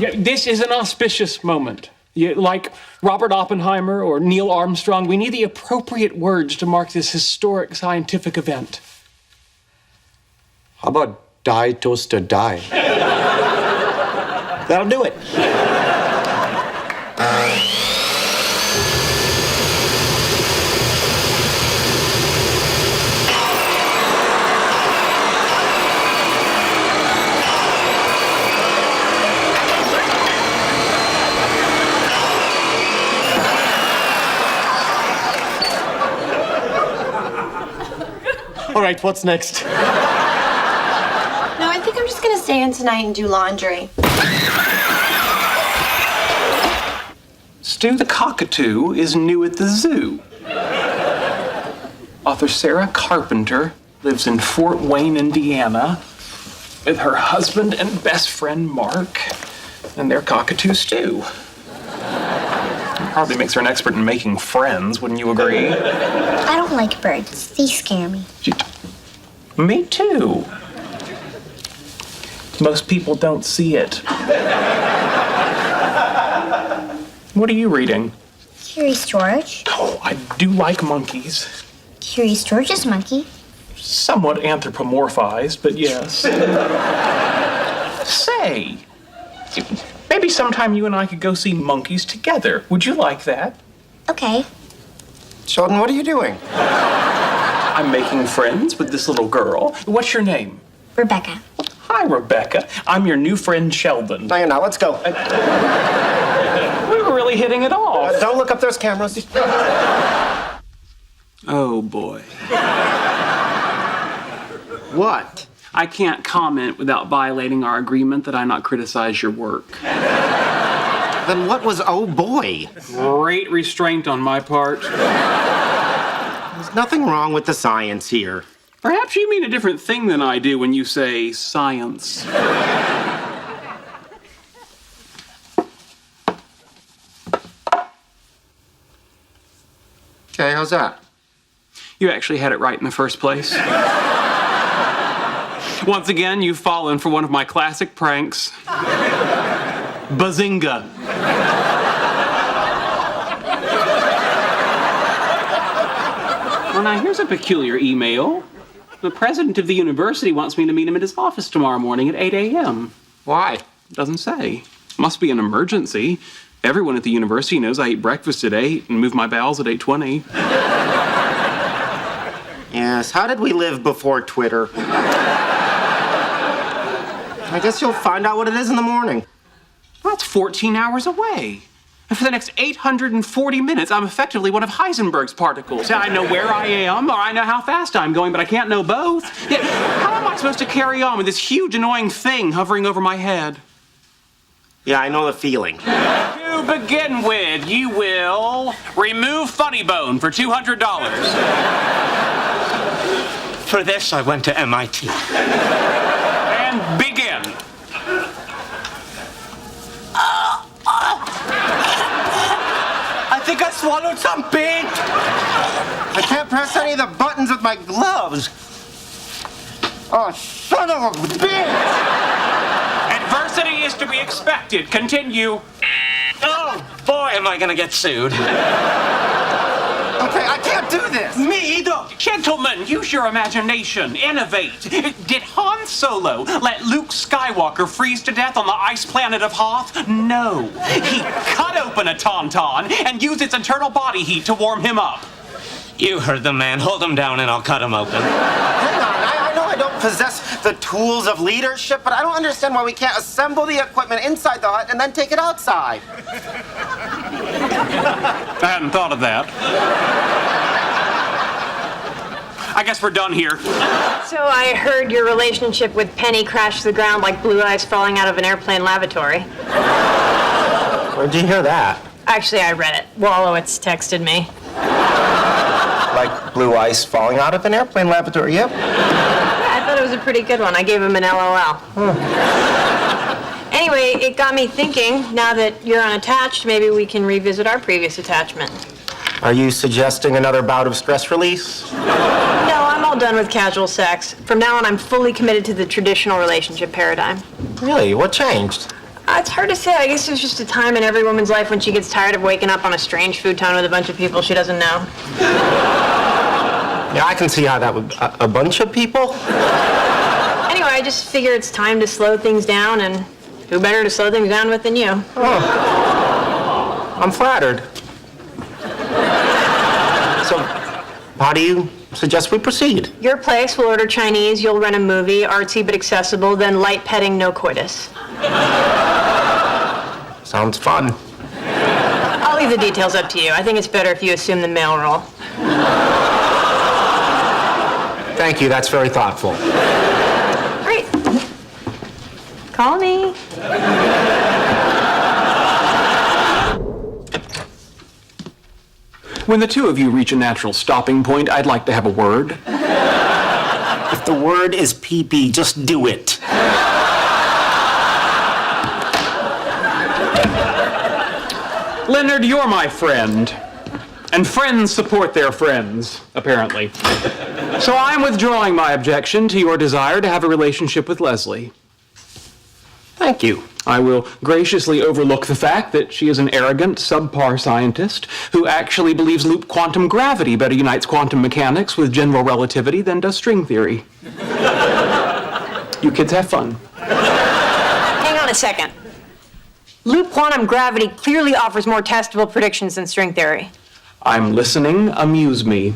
Yeah, this is an auspicious moment. Like Robert Oppenheimer or Neil Armstrong, we need the appropriate words to mark this historic scientific event. How about die, toaster, die? That'll do it. All right, what's next? No, I think I'm just gonna stay in tonight and do laundry. Stu the Cockatoo is new at the zoo. Author Sarah Carpenter lives in Fort Wayne, Indiana, with her husband and best friend Mark and their cockatoo Stu. Hardly makes her an expert in making friends, wouldn't you agree? I don't like birds. They scare me. Me too. Most people don't see it. What are you reading? Curious George. Oh, I do like monkeys. Curious George is a monkey. Somewhat anthropomorphized, but yes. Say, maybe sometime you and I could go see monkeys together. Would you like that? Okay. Sheldon, what are you doing? I'm making friends with this little girl. What's your name? Rebecca. Hi, Rebecca. I'm your new friend, Sheldon. No, you're not. Let's go. We were really hitting it off. Don't look up those cameras. Oh, boy. What? I can't comment without violating our agreement that I not criticize your work. Then what was oh boy? Great restraint on my part. There's nothing wrong with the science here. Perhaps you mean a different thing than I do when you say science. Okay, how's that? You actually had it right in the first place. Once again, you've fallen for one of my classic pranks. Bazinga. Well, now here's a peculiar email. The president of the university wants me to meet him at his office tomorrow morning at 8 a.m. Why? Doesn't say. Must be an emergency. Everyone at the university knows I eat breakfast at 8 and move my bowels at 8:20. Yes, how did we live before Twitter? I guess you'll find out what it is in the morning. Well, that's 14 hours away. And for the next 840 minutes, I'm effectively one of Heisenberg's particles. I know where I am, or I know how fast I'm going, but I can't know both. Yet, how am I supposed to carry on with this huge, annoying thing hovering over my head? Yeah, I know the feeling. To begin with, you will remove Funny Bone for $200. For this, I went to MIT. And begin. I think I swallowed some paint. I can't press any of the buttons with my gloves. Oh, son of a bitch! Adversity is to be expected. Continue. Oh, boy, am I gonna get sued. Okay, I can't do this. Me either. Gentlemen, use your imagination. Innovate. Did Han Solo let Luke Skywalker freeze to death on the ice planet of Hoth? No. He cut open a tauntaun and used its internal body heat to warm him up. You heard the man. Hold him down and I'll cut him open. Hang on, I know I don't possess the tools of leadership, but I don't understand why we can't assemble the equipment inside the hut and then take it outside. I hadn't thought of that. I guess we're done here. So I heard your relationship with Penny crashed to the ground like blue ice falling out of an airplane lavatory. Where'd you hear that? Actually, I read it. Wallowitz texted me. Like blue ice falling out of an airplane lavatory, yep. Yeah, I thought it was a pretty good one. I gave him an LOL. Anyway, it got me thinking, now that you're unattached, maybe we can revisit our previous attachment. Are you suggesting another bout of stress release? No, I'm all done with casual sex. From now on, I'm fully committed to the traditional relationship paradigm. Really? What changed? It's hard to say. I guess there's just a time in every woman's life when she gets tired of waking up on a strange futon with a bunch of people she doesn't know. Yeah, I can see how that would... A bunch of people? Anyway, I just figure it's time to slow things down, and who better to slow things down with than you? Oh. I'm flattered. So, how do you suggest we proceed? Your place will order Chinese, you'll rent a movie, artsy but accessible, then light petting, no coitus. Sounds fun. I'll leave the details up to you. I think it's better if you assume the male role. Thank you, that's very thoughtful. Great. Call me. When the two of you reach a natural stopping point, I'd like to have a word. If the word is pee-pee, just do it. Leonard, you're my friend. And friends support their friends, apparently. So I'm withdrawing my objection to your desire to have a relationship with Leslie. Thank you. I will graciously overlook the fact that she is an arrogant, subpar scientist who actually believes loop quantum gravity better unites quantum mechanics with general relativity than does string theory. You kids have fun. Hang on a second. Loop quantum gravity clearly offers more testable predictions than string theory. I'm listening. Amuse me.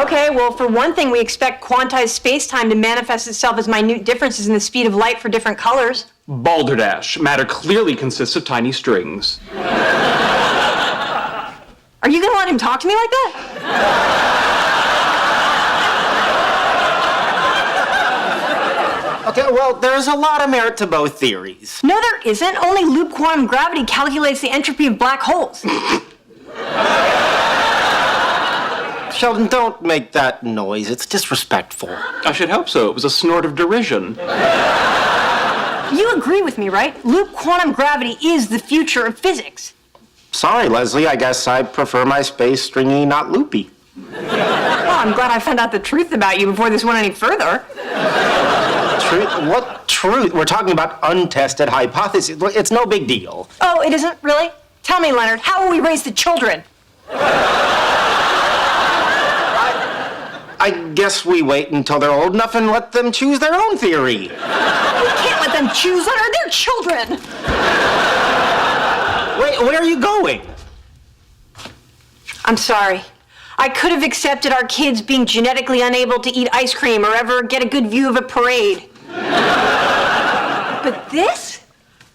Okay, well, for one thing, we expect quantized space-time to manifest itself as minute differences in the speed of light for different colors. Balderdash. Matter clearly consists of tiny strings. Are you gonna let him talk to me like that? Okay, well, there's a lot of merit to both theories. No, there isn't. Only loop quantum gravity calculates the entropy of black holes. Sheldon, don't make that noise. It's disrespectful. I should hope so. It was a snort of derision. You agree with me, right? Loop quantum gravity is the future of physics. Sorry, Leslie. I guess I prefer my space stringy, not loopy. Well, I'm glad I found out the truth about you before this went any further. Truth? What truth? We're talking about untested hypotheses. It's no big deal. Oh, it isn't? Really? Tell me, Leonard, how will we raise the children? I guess we wait until they're old enough and let them choose their own theory. We can't let them choose, Leonard. They're children. Wait, where are you going? I'm sorry. I could have accepted our kids being genetically unable to eat ice cream or ever get a good view of a parade. But this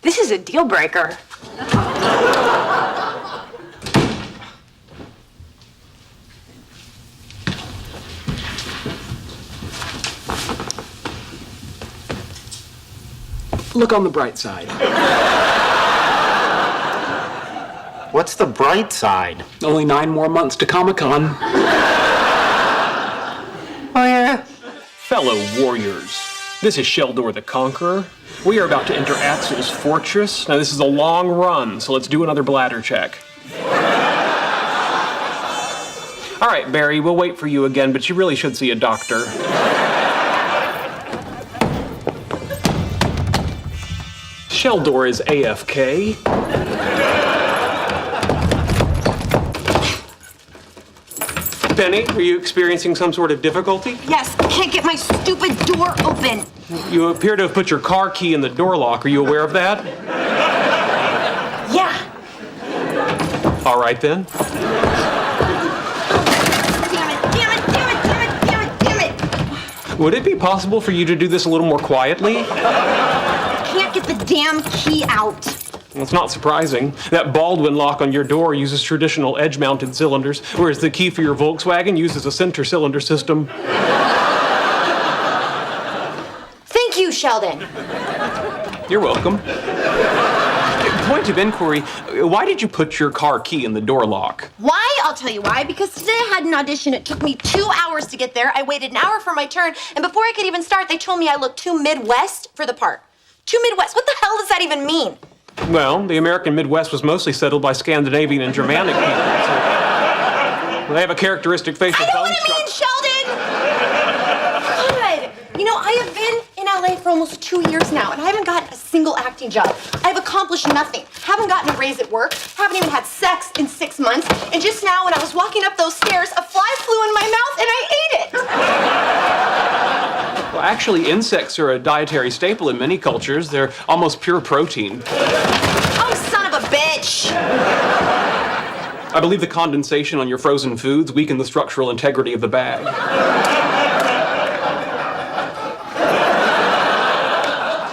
is a deal breaker. Look on the bright side. What's the bright side? Only 9 more months to Comic-Con. Oh, yeah? Fellow warriors, this is Sheldon the Conqueror. We are about to enter Axel's fortress. Now, this is a long run, so let's do another bladder check. All right, Barry, we'll wait for you again, but you really should see a doctor. Sheldon is AFK. Penny, are you experiencing some sort of difficulty? Yes, I can't get my stupid door open. You appear to have put your car key in the door lock. Are you aware of that? Yeah. All right, then. Damn it. Would it be possible for you to do this a little more quietly? I can't get the damn key out. Well, it's not surprising. That Baldwin lock on your door uses traditional edge-mounted cylinders, whereas the key for your Volkswagen uses a center cylinder system. Thank you, Sheldon. You're welcome. Point of inquiry, why did you put your car key in the door lock? Why? I'll tell you why. Because today I had an audition. It took me 2 hours to get there. I waited an hour for my turn, and before I could even start, they told me I looked too Midwest for the part. Too Midwest? What the hell does that even mean? Well, the American Midwest was mostly settled by Scandinavian and Germanic people. So they have a characteristic facial I know tone what it structure. means, Sheldon! God. You know, I have been in LA for almost 2 years now, and I haven't gotten a single acting job. I've accomplished nothing. Haven't gotten a raise at work. Haven't even had sex in 6 months. And just now, when I was walking up those stairs, a fly flew in my mouth, and I ate it. Well, actually, insects are a dietary staple in many cultures. They're almost pure protein. Oh, son of a bitch! I believe the condensation on your frozen foods weaken the structural integrity of the bag.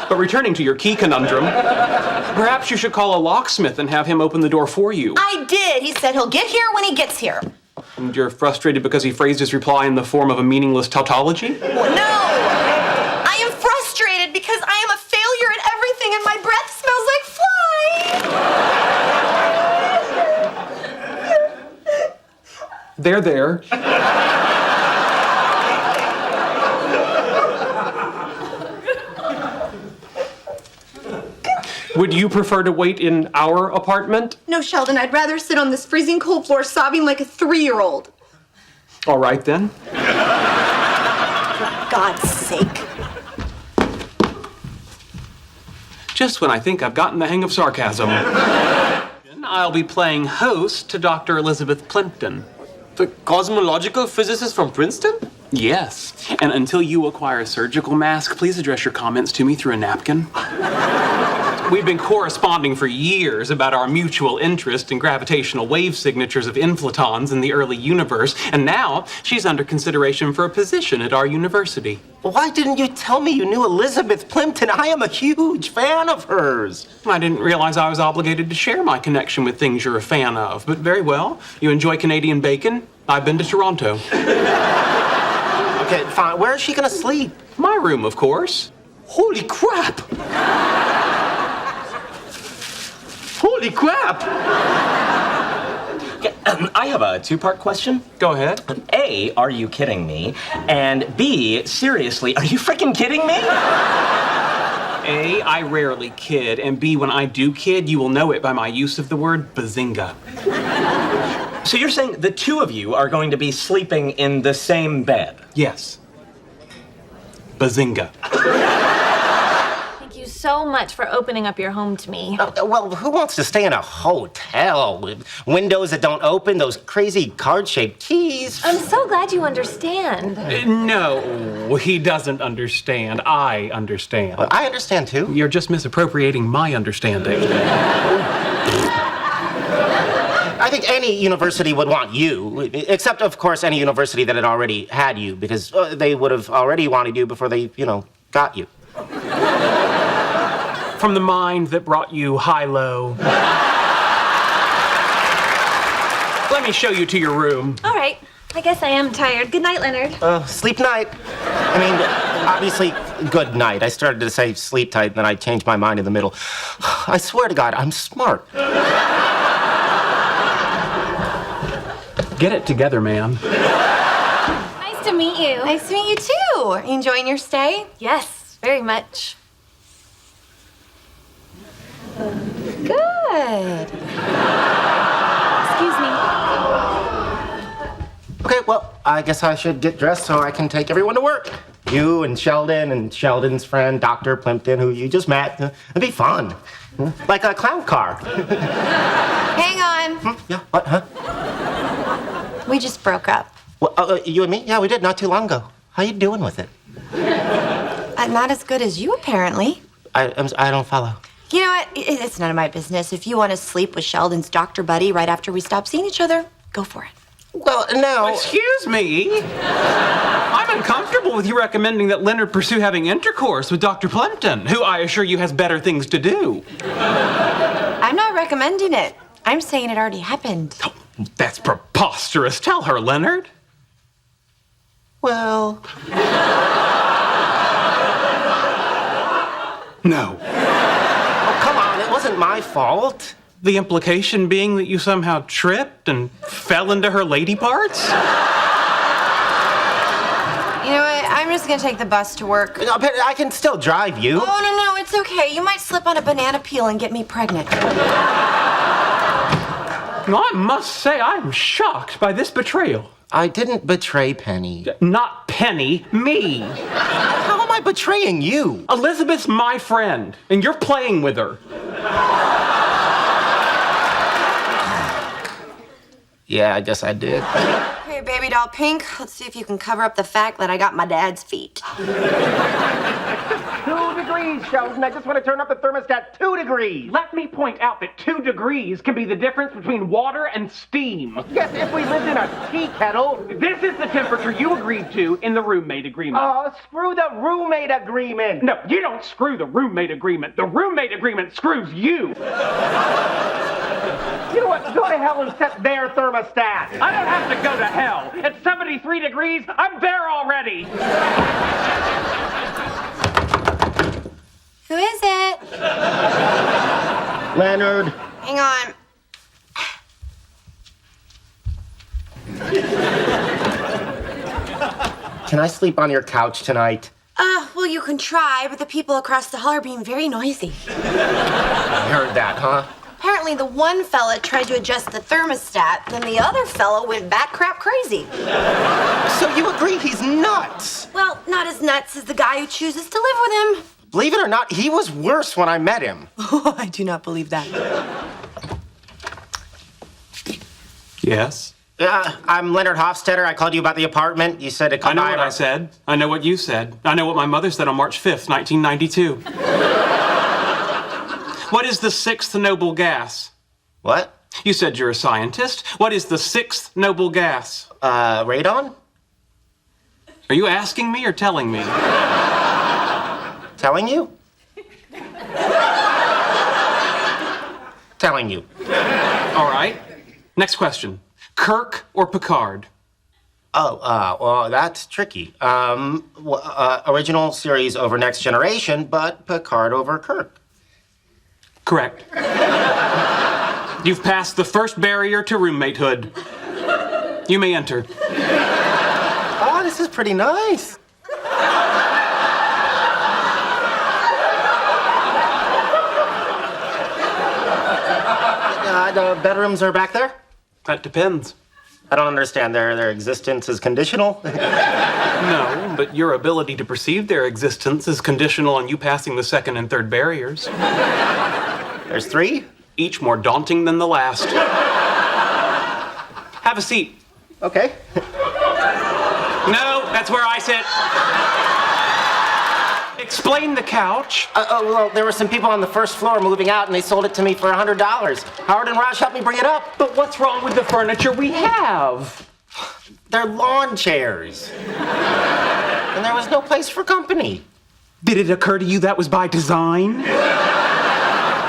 But returning to your key conundrum, perhaps you should call a locksmith and have him open the door for you. I did. He said he'll get here when he gets here. And you're frustrated because he phrased his reply in the form of a meaningless tautology? No! I am frustrated because I am a failure at everything and my breath smells like flies! There. Would you prefer to wait in our apartment? No, Sheldon, I'd rather sit on this freezing cold floor sobbing like a 3-year-old. All right, then. For God's sake. Just when I think I've gotten the hang of sarcasm. I'll be playing host to Dr. Elizabeth Plimpton. The cosmological physicist from Princeton? Yes. And until you acquire a surgical mask, please address your comments to me through a napkin. We've been corresponding for years about our mutual interest in gravitational wave signatures of inflatons in the early universe, and now she's under consideration for a position at our university. Why didn't you tell me you knew Elizabeth Plimpton? I am a huge fan of hers. I didn't realize I was obligated to share my connection with things you're a fan of, but very well. You enjoy Canadian bacon? I've been to Toronto. Okay, fine. Where is she gonna sleep? My room, of course. Holy crap! Holy crap! Okay, I have a two-part question. Go ahead. A, are you kidding me? And B, seriously, are you freaking kidding me? A, I rarely kid, and B, when I do kid, you will know it by my use of the word bazinga. So you're saying the two of you are going to be sleeping in the same bed? Yes. Bazinga. Thank you so much for opening up your home to me. Well, who wants to stay in a hotel with windows that don't open, those crazy card-shaped keys? I'm so glad you understand. No, he doesn't understand. I understand. Well, I understand, too. You're just misappropriating my understanding. I think any university would want you, except, of course, any university that had already had you, because they would have already wanted you before they, got you. From the mind that brought you high-low. Let me show you to your room. All right. I guess I am tired. Good night, Leonard. Sleep night. I mean, obviously, good night. I started to say sleep tight, and then I changed my mind in the middle. I swear to God, I'm smart. Get it together, man. Nice to meet you. Nice to meet you, too. Are you enjoying your stay? Yes, very much. Good. Excuse me. Okay, well, I guess I should get dressed so I can take everyone to work. You and Sheldon's friend, Dr. Plimpton, who you just met. It'd be fun. Like a clown car. Hang on. Yeah, what, huh? We just broke up. Well, you and me? Yeah, we did not too long ago. How you doing with it? Not as good as you, apparently. I don't follow. You know what? It's none of my business. If you want to sleep with Sheldon's doctor buddy right after we stop seeing each other, go for it. Well, no. Excuse me. I'm uncomfortable with you recommending that Leonard pursue having intercourse with Dr. Plimpton, who I assure you has better things to do. I'm not recommending it. I'm saying it already happened. Oh, that's preposterous. Tell her, Leonard. Well. No. Oh, come on. It wasn't my fault. The implication being that you somehow tripped and fell into her lady parts? You know what? I'm just gonna take the bus to work. No, but I can still drive you. Oh, no, it's okay. You might slip on a banana peel and get me pregnant. No, I must say I'm shocked by this betrayal. I didn't betray Penny. Not Penny, me. How am am I betraying you? Elizabeth's my friend, and you're playing with her. Yeah, I guess I did. Hey, baby doll Pink, let's see if you can cover up the fact that I got my dad's feet. 2 degrees, Sheldon. I just want to turn up the thermostat 2 degrees. Let me point out that 2 degrees can be the difference between water and steam. Yes, if we lived in a tea kettle. This is the temperature you agreed to in the roommate agreement. Screw the roommate agreement. No, you don't screw the roommate agreement. The roommate agreement screws you. You know what? Go to hell and set their thermostat. I don't have to go to hell. At 73 degrees, I'm there already. Who is it? Leonard. Hang on. Can I sleep on your couch tonight? Well, you can try, but the people across the hall are being very noisy. I heard that, huh? Apparently, the one fella tried to adjust the thermostat, then the other fella went bat crap crazy. So you agree he's nuts? Well, not as nuts as the guy who chooses to live with him. Believe it or not, he was worse when I met him. Oh, I do not believe that. Yes? I'm Leonard Hofstetter. I called you about the apartment. You said to come I know by. what I said. I know what you said. I know what my mother said on March 5th, 1992. What is the 6th noble gas? What? You said you're a scientist. What is the 6th noble gas? Radon? Are you asking me or telling me? Telling you? Telling you. All right. Next question. Kirk or Picard? Well, that's tricky. Original series over Next Generation, but Picard over Kirk. Correct. You've passed the first barrier to roommatehood. You may enter. Oh, this is pretty nice. The bedrooms are back there? That depends. I don't understand. Their existence is conditional? No, but your ability to perceive their existence is conditional on you passing the second and third barriers. There's 3? Each more daunting than the last. Have a seat. Okay. No, that's where I sit. Explain the couch. Well, there were some people on the first floor moving out, and they sold it to me for $100. Howard and Raj helped me bring it up. But what's wrong with the furniture we have? They're lawn chairs. And there was no place for company. Did it occur to you that was by design?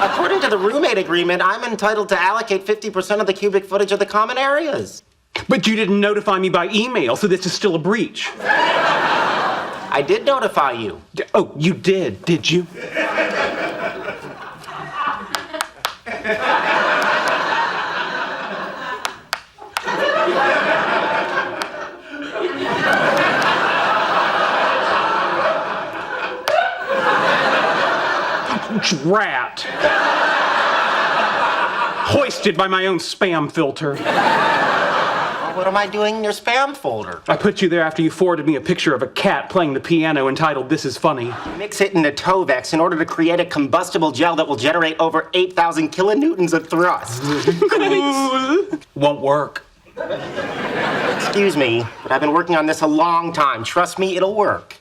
According to the roommate agreement, I'm entitled to allocate 50% of the cubic footage of the common areas. But you didn't notify me by email, so this is still a breach. I did notify you. Oh, you did you? Drat. Hoisted by my own spam filter. What am I doing in your spam folder? I put you there after you forwarded me a picture of a cat playing the piano entitled This Is Funny. Mix it into Tovex in order to create a combustible gel that will generate over 8,000 kilonewtons of thrust. Won't work. Excuse me, but I've been working on this a long time. Trust me, it'll work.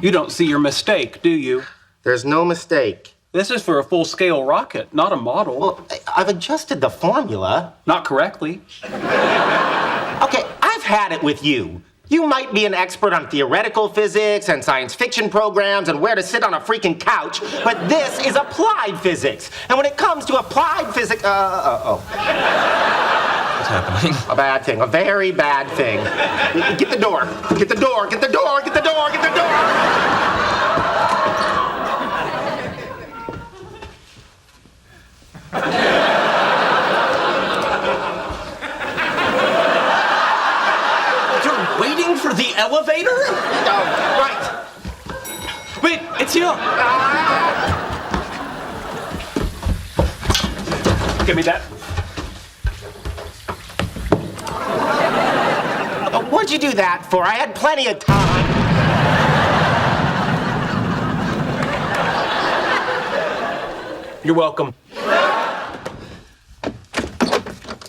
You don't see your mistake, do you? There's no mistake. This is for a full-scale rocket, not a model. Well, I've adjusted the formula. Not correctly. Okay, I've had it with you. You might be an expert on theoretical physics and science fiction programs and where to sit on a freaking couch, but this is applied physics. And when it comes to applied physics, What's happening? a bad thing, a very bad thing. Get the door, get the door, get the door, get the door, get the door! Waiting for the elevator? Right. Wait, it's you. Give me that. What'd you do that for? I had plenty of time. You're welcome.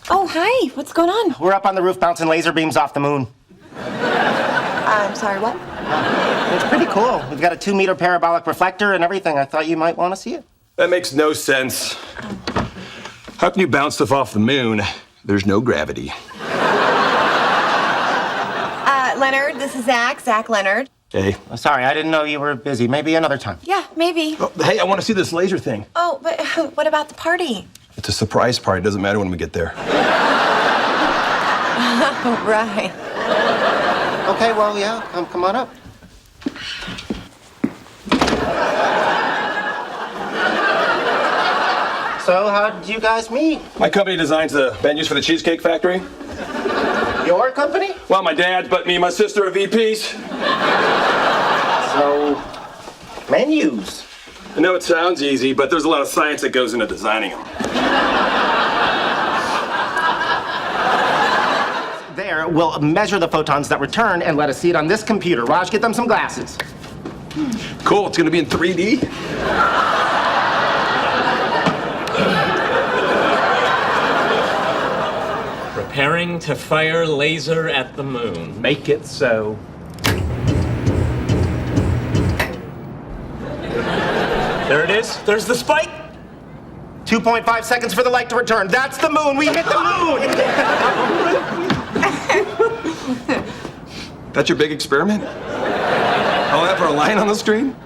Oh, hi. What's going on? We're up on the roof bouncing laser beams off the moon. I'm sorry, what? It's pretty cool. We've got a 2-meter parabolic reflector and everything. I thought you might want to see it. That makes no sense. How can you bounce stuff off the moon? There's no gravity. Leonard, this is Zach Leonard. Hey. Sorry, I didn't know you were busy. Maybe another time. Yeah, maybe. Oh, hey, I want to see this laser thing. Oh, but what about the party? It's a surprise party. Doesn't matter when we get there. Oh, right. Okay, well, yeah, come on up. So, how did you guys meet? My company designs the menus for the Cheesecake Factory. Your company? Well, my dad, but me and my sister are VPs. So, menus. I know it sounds easy, but there's a lot of science that goes into designing them. There, we'll measure the photons that return and let us see it on this computer. Raj, get them some glasses. Cool, it's gonna be in 3D. Preparing to fire laser at the moon. Make it so. There it is. There's the spike. 2.5 seconds for the light to return. That's the moon. We hit the moon. That's your big experiment? All that for a line on the screen?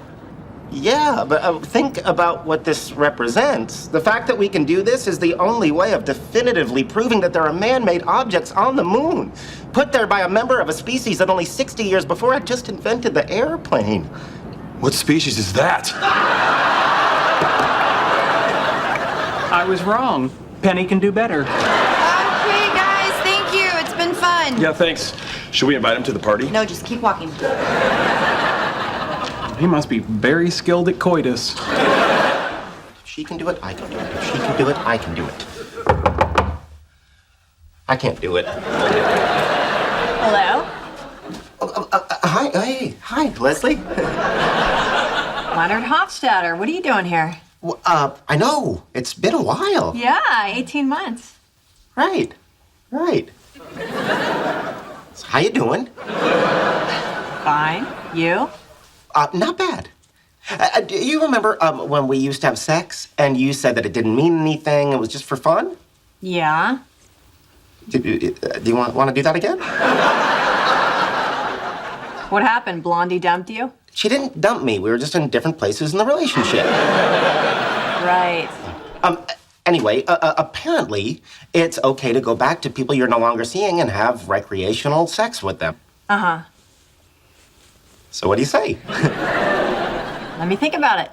Yeah, but think about what this represents. The fact that we can do this is the only way of definitively proving that there are man-made objects on the moon, put there by a member of a species that only 60 years before had just invented the airplane. What species is that? I was wrong. Penny can do better. Okay, guys, thank you. It's been fun. Yeah, thanks. Should we invite him to the party? No, just keep walking. He must be very skilled at coitus. If she can do it, I can do it. If she can do it, I can do it. I can't do it. Hello? Hi, Leslie. Leonard Hofstadter, what are you doing here? I know. It's been a while. Yeah, 18 months. Right. So how you doing? Fine. You? Not bad. Do you remember when we used to have sex and you said that it didn't mean anything, it was just for fun? Yeah. Do you want to do that again? What happened? Blondie dumped you? She didn't dump me. We were just in different places in the relationship. Right. Anyway, apparently it's okay to go back to people you're no longer seeing and have recreational sex with them. Uh-huh. So what do you say? Let me think about it.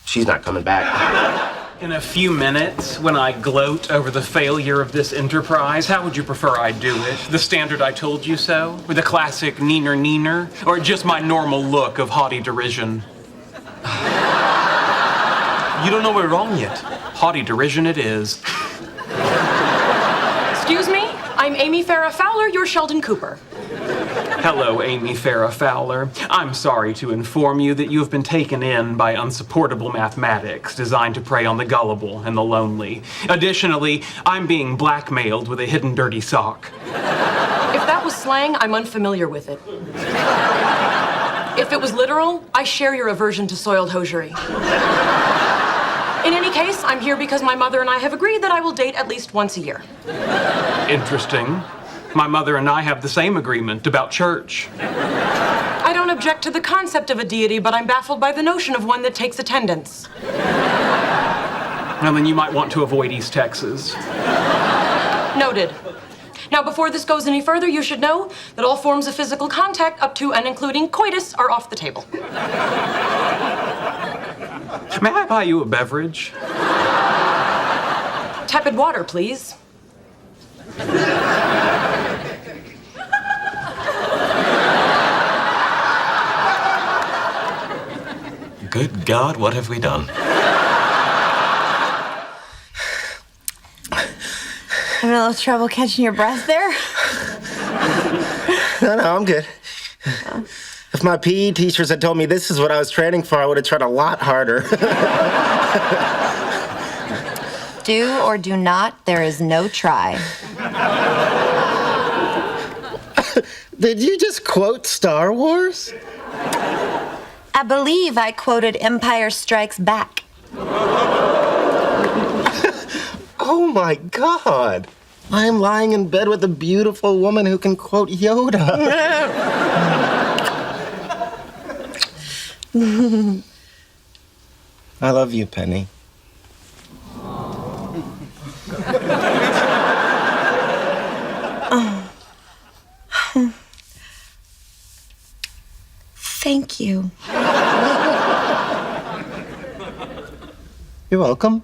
She's not coming back. In a few minutes, when I gloat over the failure of this enterprise, how would you prefer I do it? The standard I told you so? Or the classic neener? Or just my normal look of haughty derision? You don't know we're wrong yet. Haughty derision it is. Excuse me? I'm Amy Farrah Fowler, you're Sheldon Cooper. Hello, Amy Farrah Fowler. I'm sorry to inform you that you have been taken in by unsupportable mathematics designed to prey on the gullible and the lonely. Additionally, I'm being blackmailed with a hidden dirty sock. If that was slang, I'm unfamiliar with it. If it was literal, I share your aversion to soiled hosiery. In any case, I'm here because my mother and I have agreed that I will date at least once a year. Interesting. My mother and I have the same agreement about church. I don't object to the concept of a deity, but I'm baffled by the notion of one that takes attendance. Well, then you might want to avoid East Texas. Noted. Now, before this goes any further, you should know that all forms of physical contact up to and including coitus are off the table. May I buy you a beverage? Tepid water, please. Good God, what have we done? Having a little trouble catching your breath there? No, I'm good. If my PE teachers had told me this is what I was training for, I would have tried a lot harder. Do or do not, there is no try. Did you just quote Star Wars? I believe I quoted Empire Strikes Back. Oh my God. I am lying in bed with a beautiful woman who can quote Yoda. I love you, Penny. Thank you. You're welcome.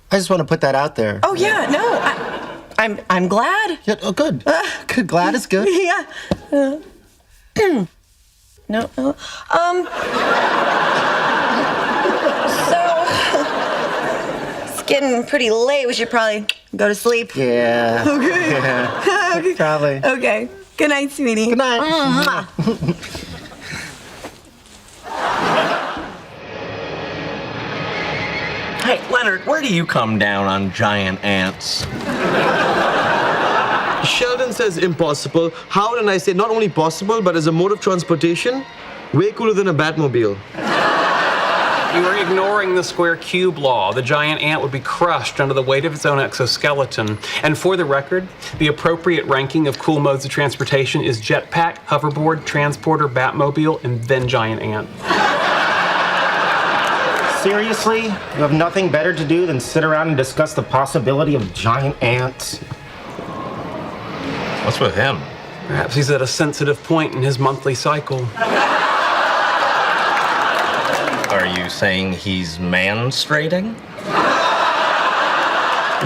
I just want to put that out there. Oh yeah, no, I'm glad. Yeah, oh, good. Good. Glad is good. Yeah. No. So it's getting pretty late. We should probably go to sleep. Yeah. Okay. Yeah. Okay. Probably. Okay. Good night, sweetie. Good night. Hey, Leonard, where do you come down on giant ants? Sheldon says impossible. How and I say not only possible, but as a mode of transportation, way cooler than a Batmobile. You are ignoring the square cube law. The giant ant would be crushed under the weight of its own exoskeleton. And for the record, the appropriate ranking of cool modes of transportation is jetpack, hoverboard, transporter, Batmobile, and then giant ant. Seriously? You have nothing better to do than sit around and discuss the possibility of giant ants? What's with him? Perhaps he's at a sensitive point in his monthly cycle. Are you saying he's menstruating?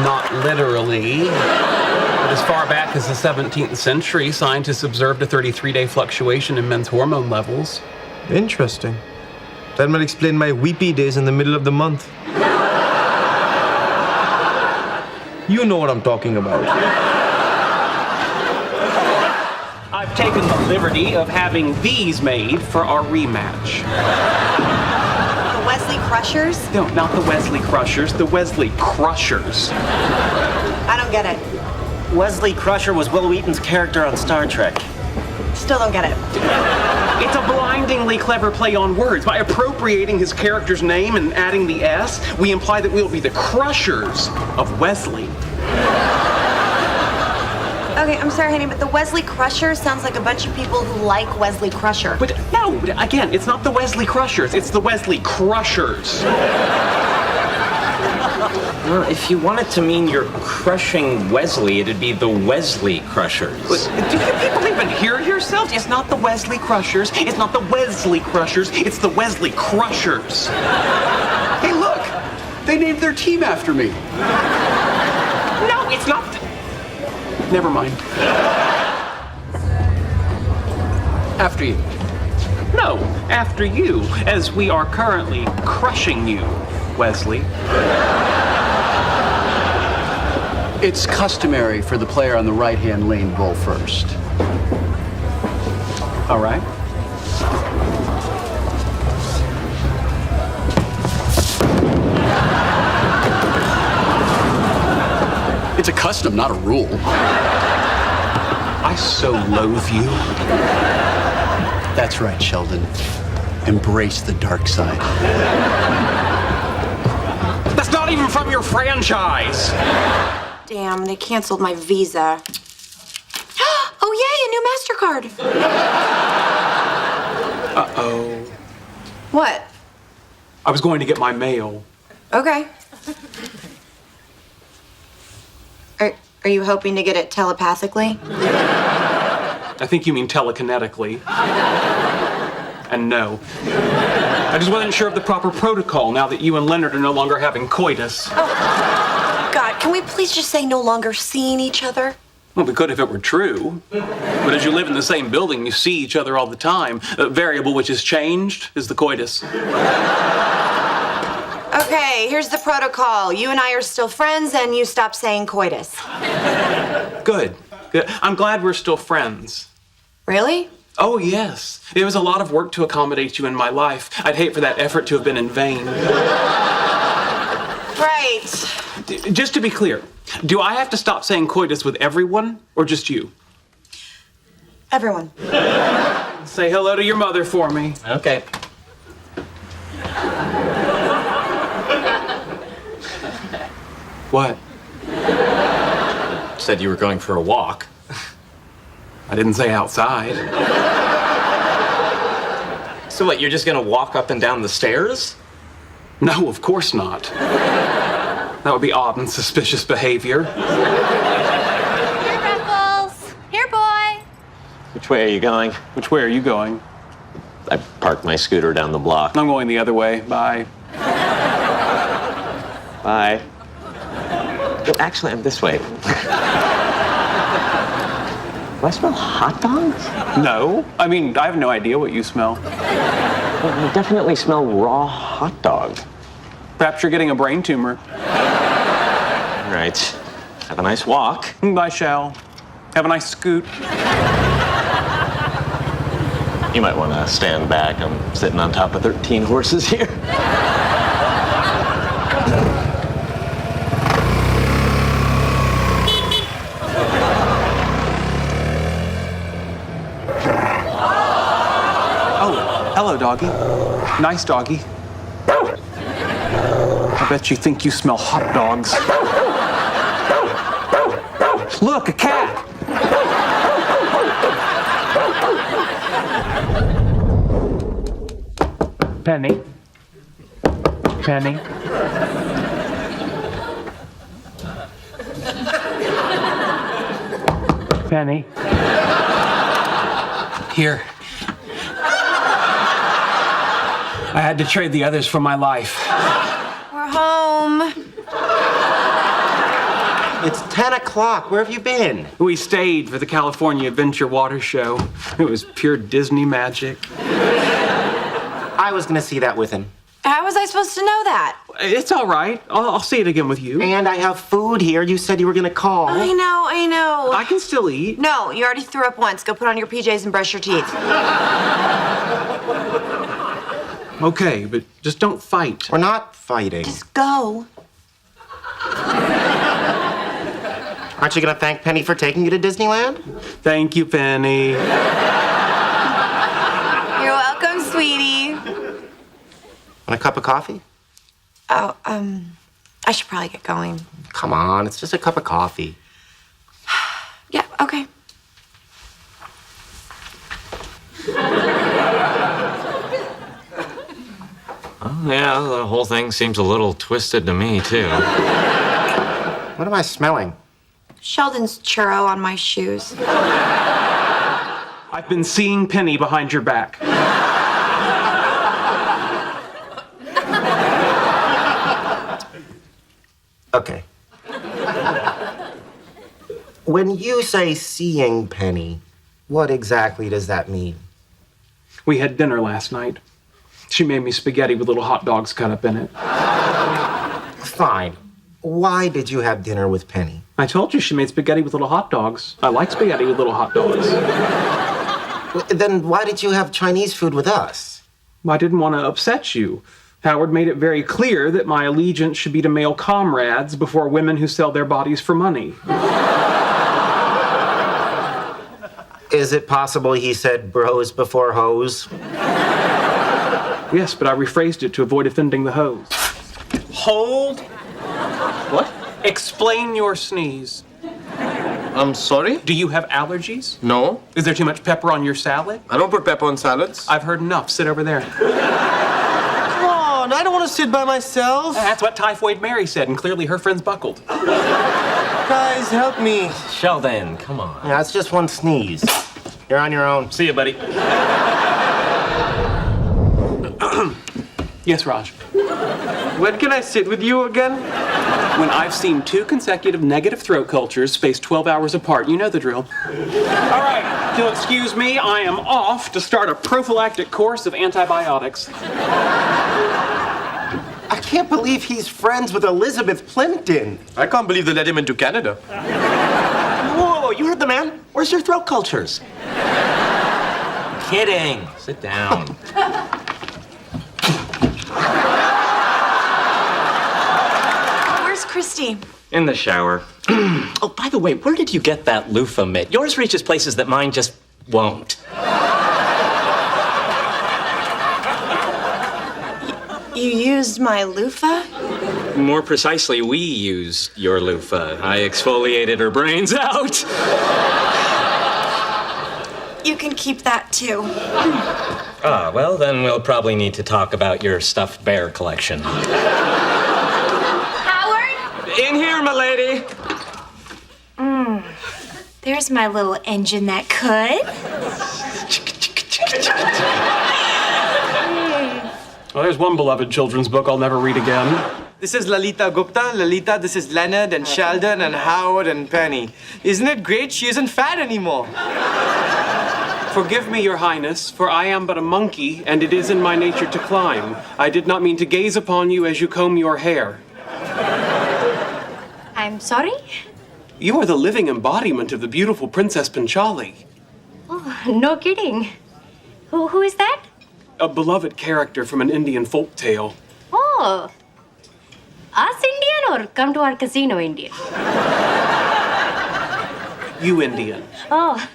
Not literally. But as far back as the 17th century, scientists observed a 33-day fluctuation in men's hormone levels. Interesting. That might explain my weepy days in the middle of the month. You know what I'm talking about. I've taken the liberty of having these made for our rematch. The Wesley Crushers? No, not the Wesley Crushers, the Wesley Crushers. I don't get it. Wesley Crusher was Will Wheaton's character on Star Trek. Still don't get it. It's a blindingly clever play on words. By appropriating his character's name and adding the S, we imply that we'll be the Crushers of Wesley. Okay, I'm sorry, honey, but the Wesley Crushers sounds like a bunch of people who like Wesley Crusher. But no, again, it's not the Wesley Crushers, it's the Wesley Crushers. Well, if you wanted to mean you're crushing Wesley, it'd be the Wesley Crushers. Do you people even hear yourselves? It's not the Wesley Crushers, it's not the Wesley Crushers, it's the Wesley Crushers. Hey, look, they named their team after me. No, it's not. Never mind. After you. No, after you, as we are currently crushing you, Wesley. It's customary for the player on the right-hand lane roll first. All right. It's a custom, not a rule. I so loathe you. That's right, Sheldon. Embrace the dark side. That's not even from your franchise. Damn, they canceled my visa. Oh, yay, a new MasterCard. Uh-oh. What? I was going to get my mail. Okay. Are you hoping to get it telepathically? I think you mean telekinetically. And no. I just wasn't sure of the proper protocol now that you and Leonard are no longer having coitus. Oh, God, can we please just say no longer seeing each other? Well, we could if it were true. But as you live in the same building, you see each other all the time. A variable which has changed is the coitus. Okay, here's the protocol. You and I are still friends, and you stop saying coitus. Good. I'm glad we're still friends. Really? Oh, yes. It was a lot of work to accommodate you in my life. I'd hate for that effort to have been in vain. Right. Just to be clear, do I have to stop saying coitus with everyone or just you? Everyone. Say hello to your mother for me. Okay. What? Said you were going for a walk. I didn't say outside. So what, you're just gonna walk up and down the stairs? No, of course not. That would be odd and suspicious behavior. Here, Freckles. Here, boy. Which way are you going? Which way are you going? I parked my scooter down the block. I'm going the other way. Bye. Bye. Oh, actually, I'm this way. Do I smell hot dogs? No. I mean, I have no idea what you smell. Well, I definitely smell raw hot dog. Perhaps you're getting a brain tumor. All right. Have a nice walk. I shall. Have a nice scoot. You might want to stand back. I'm sitting on top of 13 horses here. Hello, doggy. Nice doggy. I bet you think you smell hot dogs. Look, a cat. Penny. Penny. Penny. Here. I had to trade the others for my life. We're home. It's 10 o'clock. Where have you been? We stayed for the California Adventure Water Show. It was pure Disney magic. I was gonna see that with him. How was I supposed to know that? It's all right. I'll see it again with you. And I have food here. You said you were gonna call. I know. I can still eat. No, you already threw up once. Go put on your PJs and brush your teeth. Okay, but just don't fight. We're not fighting. Just go. Aren't you gonna thank Penny for taking you to Disneyland? Thank you, Penny. You're welcome, sweetie. Want a cup of coffee? Oh, I should probably get going. Come on, it's just a cup of coffee. Yeah, okay. Oh, yeah, the whole thing seems a little twisted to me, too. What am I smelling? Sheldon's churro on my shoes. I've been seeing Penny behind your back. Okay. When you say seeing Penny, what exactly does that mean? We had dinner last night. She made me spaghetti with little hot dogs cut up in it. Fine. Why did you have dinner with Penny? I told you she made spaghetti with little hot dogs. I like spaghetti with little hot dogs. Then why did you have Chinese food with us? I didn't want to upset you. Howard made it very clear that my allegiance should be to male comrades before women who sell their bodies for money. Is it possible he said bros before hoes? Yes, but I rephrased it to avoid offending the hoes. Hold. What? Explain your sneeze. I'm sorry? Do you have allergies? No. Is there too much pepper on your salad? I don't put pepper on salads. I've heard enough. Sit over there. Come on, I don't want to sit by myself. That's what Typhoid Mary said, and clearly her friends buckled. Guys, help me. Sheldon, come on. Yeah, it's just one sneeze. You're on your own. See you, buddy. Yes, Raj. When can I sit with you again? When I've seen 2 consecutive negative throat cultures spaced 12 hours apart, you know the drill. All right, if you'll excuse me, I am off to start a prophylactic course of antibiotics. I can't believe he's friends with Elizabeth Plimpton. I can't believe they let him into Canada. Whoa, you heard the man. Where's your throat cultures? Kidding. Sit down. Where's Christy? In the shower. Oh, by the way, where did you get that loofah mitt? Yours reaches places that mine just won't. You used my loofah? More precisely, we used your loofah. I exfoliated her brains out. You can keep that too. Ah, well, then we'll probably need to talk about your stuffed bear collection. Howard? In here, my lady. There's my little engine that could. Well, there's one beloved children's book I'll never read again. This is Lalita Gupta. Lalita, this is Leonard and Sheldon and Howard and Penny. Isn't it great? She isn't fat anymore. Forgive me, Your Highness, for I am but a monkey, and it is in my nature to climb. I did not mean to gaze upon you as you comb your hair. I'm sorry? You are the living embodiment of the beautiful Princess Panchali. Oh, no kidding. Who is that? A beloved character from an Indian folk tale. Oh, us Indian or come to our casino Indian? You Indian. Oh,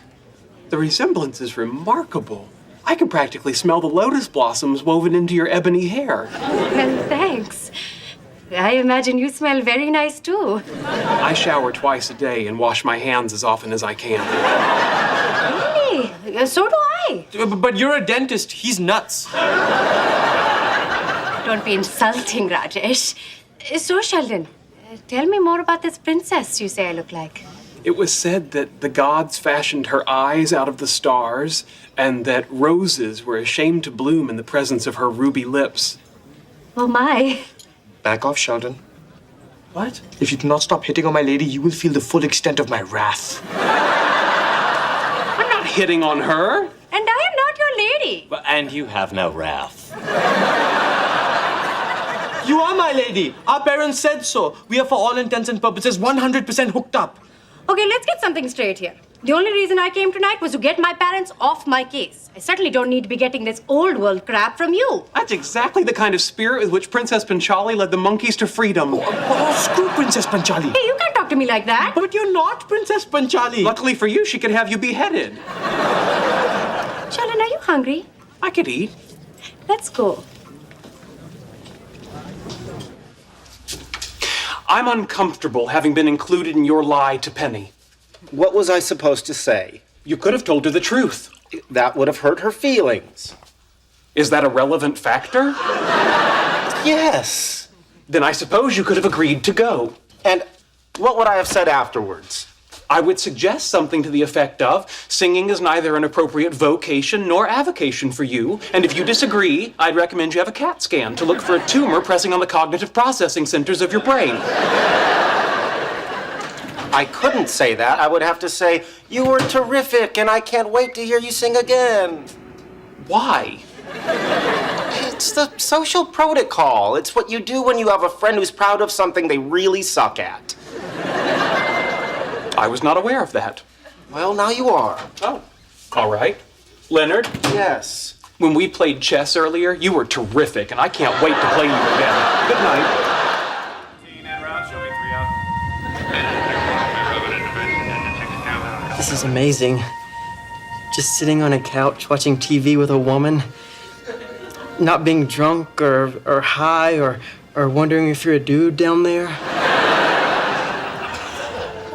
The resemblance is remarkable. I can practically smell the lotus blossoms woven into your ebony hair. well, thanks. I imagine you smell very nice too. I shower twice a day and wash my hands as often as I can. Really? So do I. But you're a dentist. He's nuts. Don't be insulting, Rajesh. So, Sheldon, tell me more about this princess you say I look like. It was said that the gods fashioned her eyes out of the stars and that roses were ashamed to bloom in the presence of her ruby lips. Oh, my. Back off, Sheldon. What? If you do not stop hitting on my lady, you will feel the full extent of my wrath. I'm not hitting on her. And I am not your lady. And you have no wrath. You are my lady. Our parents said so. We are, for all intents and purposes, 100% hooked up. Okay, let's get something straight here. The only reason I came tonight was to get my parents off my case. I certainly don't need to be getting this old world crap from you. That's exactly the kind of spirit with which Princess Panchali led the monkeys to freedom. Oh, screw Princess Panchali. Hey, you can't talk to me like that. But you're not Princess Panchali. Luckily for you, she could have you beheaded. Sheldon, are you hungry? I could eat. Let's go. I'm uncomfortable having been included in your lie to Penny. What was I supposed to say? You could have told her the truth. That would have hurt her feelings. Is that a relevant factor? Yes. Then I suppose you could have agreed to go. And what would I have said afterwards? I would suggest something to the effect of, singing is neither an appropriate vocation nor avocation for you, and if you disagree, I'd recommend you have a CAT scan to look for a tumor pressing on the cognitive processing centers of your brain. I couldn't say that. I would have to say, you were terrific, and I can't wait to hear you sing again. Why? It's the social protocol. It's what you do when you have a friend who's proud of something they really suck at. I was not aware of that. Well, now you are. Oh, all right. Leonard? Yes. When we played chess earlier, you were terrific, and I can't wait to play you again. Good night. This is amazing. Just sitting on a couch watching TV with a woman. Not being drunk or high or wondering if you're a dude down there.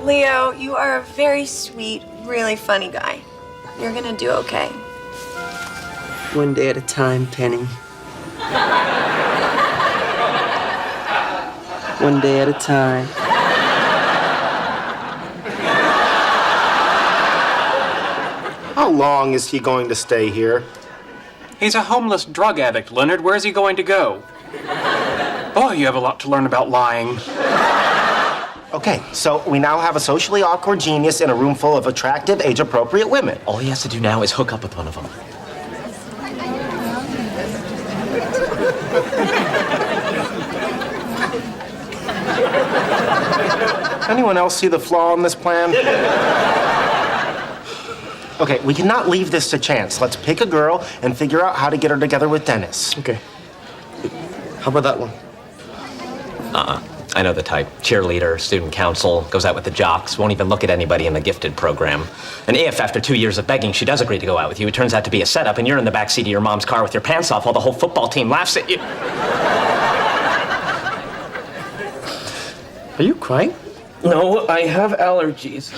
Leo, you are a very sweet, really funny guy. You're gonna do okay. One day at a time, Penny. One day at a time. How long is he going to stay here? He's a homeless drug addict, Leonard. Where's he going to go? Boy, you have a lot to learn about lying. Okay, so we now have a socially awkward genius in a room full of attractive, age-appropriate women. All he has to do now is hook up with one of them. Anyone else see the flaw in this plan? Okay, we cannot leave this to chance. Let's pick a girl and figure out how to get her together with Dennis. Okay. How about that one? I know the type. Cheerleader, student council, goes out with the jocks, won't even look at anybody in the gifted program. And if, after 2 years of begging, she does agree to go out with you, it turns out to be a setup and you're in the backseat of your mom's car with your pants off while the whole football team laughs at you. Are you crying? No, I have allergies.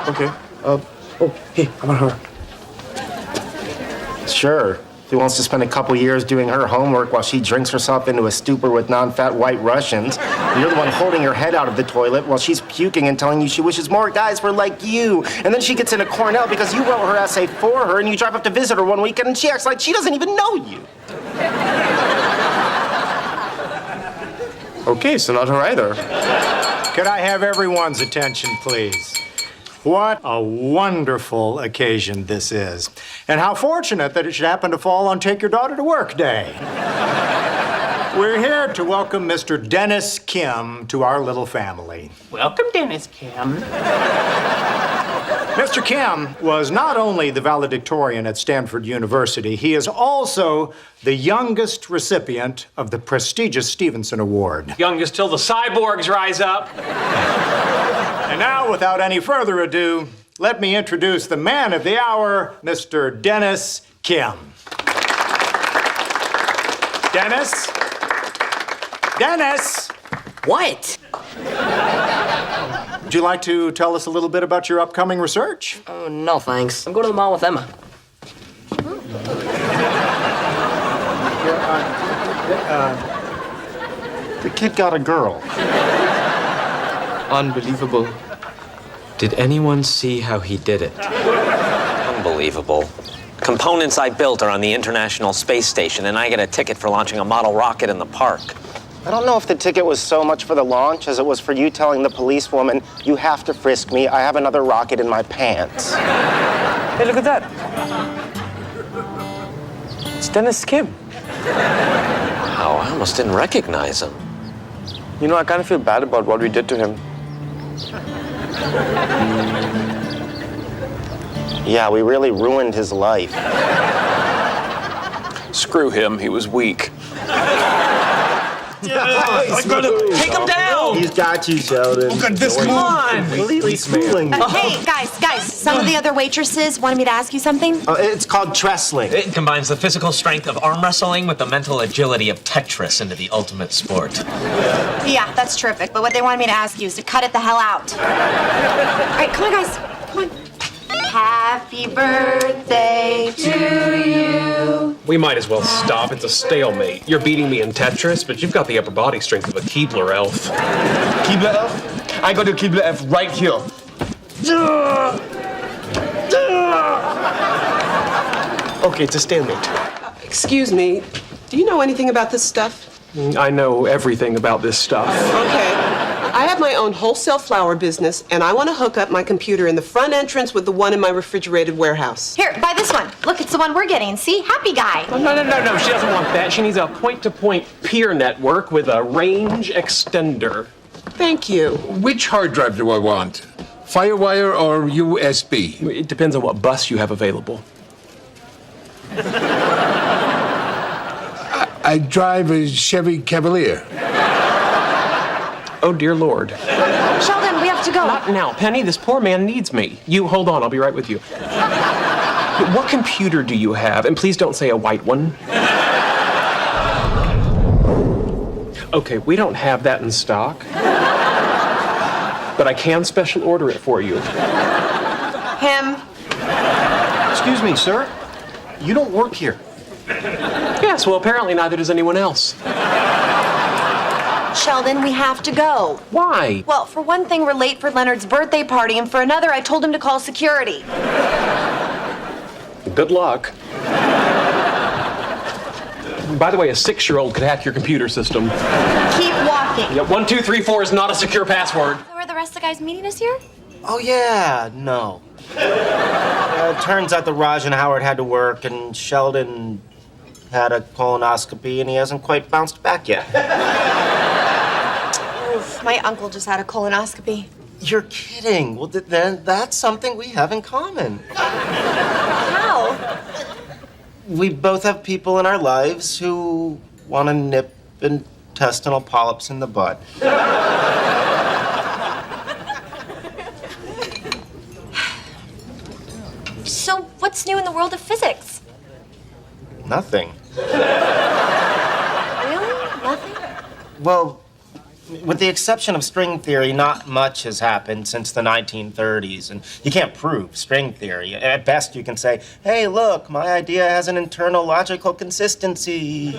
Okay. Oh, hey, how about her? Sure. If he wants to spend a couple years doing her homework while she drinks herself into a stupor with non-fat white Russians, and you're the one holding her head out of the toilet while she's puking and telling you she wishes more guys were like you. And then she gets into Cornell because you wrote her essay for her, and you drive up to visit her one weekend and she acts like she doesn't even know you. Okay, so not her either. Could I have everyone's attention, please? What a wonderful occasion this is. And how fortunate that it should happen to fall on Take Your Daughter to Work Day. We're here to welcome Mr. Dennis Kim to our little family. Welcome, Dennis Kim. Mr. Kim was not only the valedictorian at Stanford University, he is also the youngest recipient of the prestigious Stevenson Award. Youngest till the cyborgs rise up. And now, without any further ado, let me introduce the man of the hour, Mr. Dennis Kim. Dennis? Dennis! What? Would you like to tell us a little bit about your upcoming research? Oh, no, thanks. I'm going to the mall with Emma. The kid got a girl. Unbelievable. Did anyone see how he did it? Unbelievable. Components I built are on the International Space Station, and I get a ticket for launching a model rocket in the park. I don't know if the ticket was so much for the launch as it was for you telling the policewoman, you have to frisk me, I have another rocket in my pants. Hey, look at that. It's Dennis Kim. Wow, I almost didn't recognize him. You know, I kind of feel bad about what we did to him. Yeah, we really ruined his life. Screw him, he was weak. Take him down! He's got you, Sheldon. Look at this. Come on! Completely schooling. Hey, guys, some of the other waitresses wanted me to ask you something. It's called Trestling. It combines the physical strength of arm wrestling with the mental agility of Tetris into the ultimate sport. Yeah, that's terrific. But what they wanted me to ask you is to cut it the hell out. All right, come on, guys. Come on. Happy birthday to you. We might as well stop. It's a stalemate. You're beating me in Tetris, but you've got the upper body strength of a Keebler elf. Keebler elf? I got a Keebler elf right here. Okay, it's a stalemate. Excuse me, do you know anything about this stuff? I know everything about this stuff. Okay. I have my own wholesale flower business, and I want to hook up my computer in the front entrance with the one in my refrigerated warehouse. Here, buy this one. Look, it's the one we're getting. See? Happy guy. Oh, no. She doesn't want that. She needs a point-to-point peer network with a range extender. Thank you. Which hard drive do I want? Firewire or USB? It depends on what bus you have available. I drive a Chevy Cavalier. Oh, dear Lord. Sheldon, we have to go. Not now. Penny, this poor man needs me. You hold on. I'll be right with you. What computer do you have? And please don't say a white one. Okay, we don't have that in stock. But I can special order it for you. Him. Excuse me, sir. You don't work here. Yes, well, apparently neither does anyone else. Sheldon, we have to go. Why? Well, for one thing, we're late for Leonard's birthday party, and for another, I told him to call security. Good luck. By the way, a 6-year-old could hack your computer system. Keep walking. Yeah, 1, 2, 3, 4 is not a secure password. So are the rest of the guys meeting us here? Oh, yeah, no. It turns out that Raj and Howard had to work, and Sheldon had a colonoscopy, and he hasn't quite bounced back yet. My uncle just had a colonoscopy. You're kidding. Well, then that's something we have in common. How? We both have people in our lives who want to nip intestinal polyps in the bud. So, what's new in the world of physics? Nothing. Really? Nothing? Well, with the exception of string theory, not much has happened since the 1930s, and you can't prove string theory. At best, you can say, hey, look, my idea has an internal logical consistency.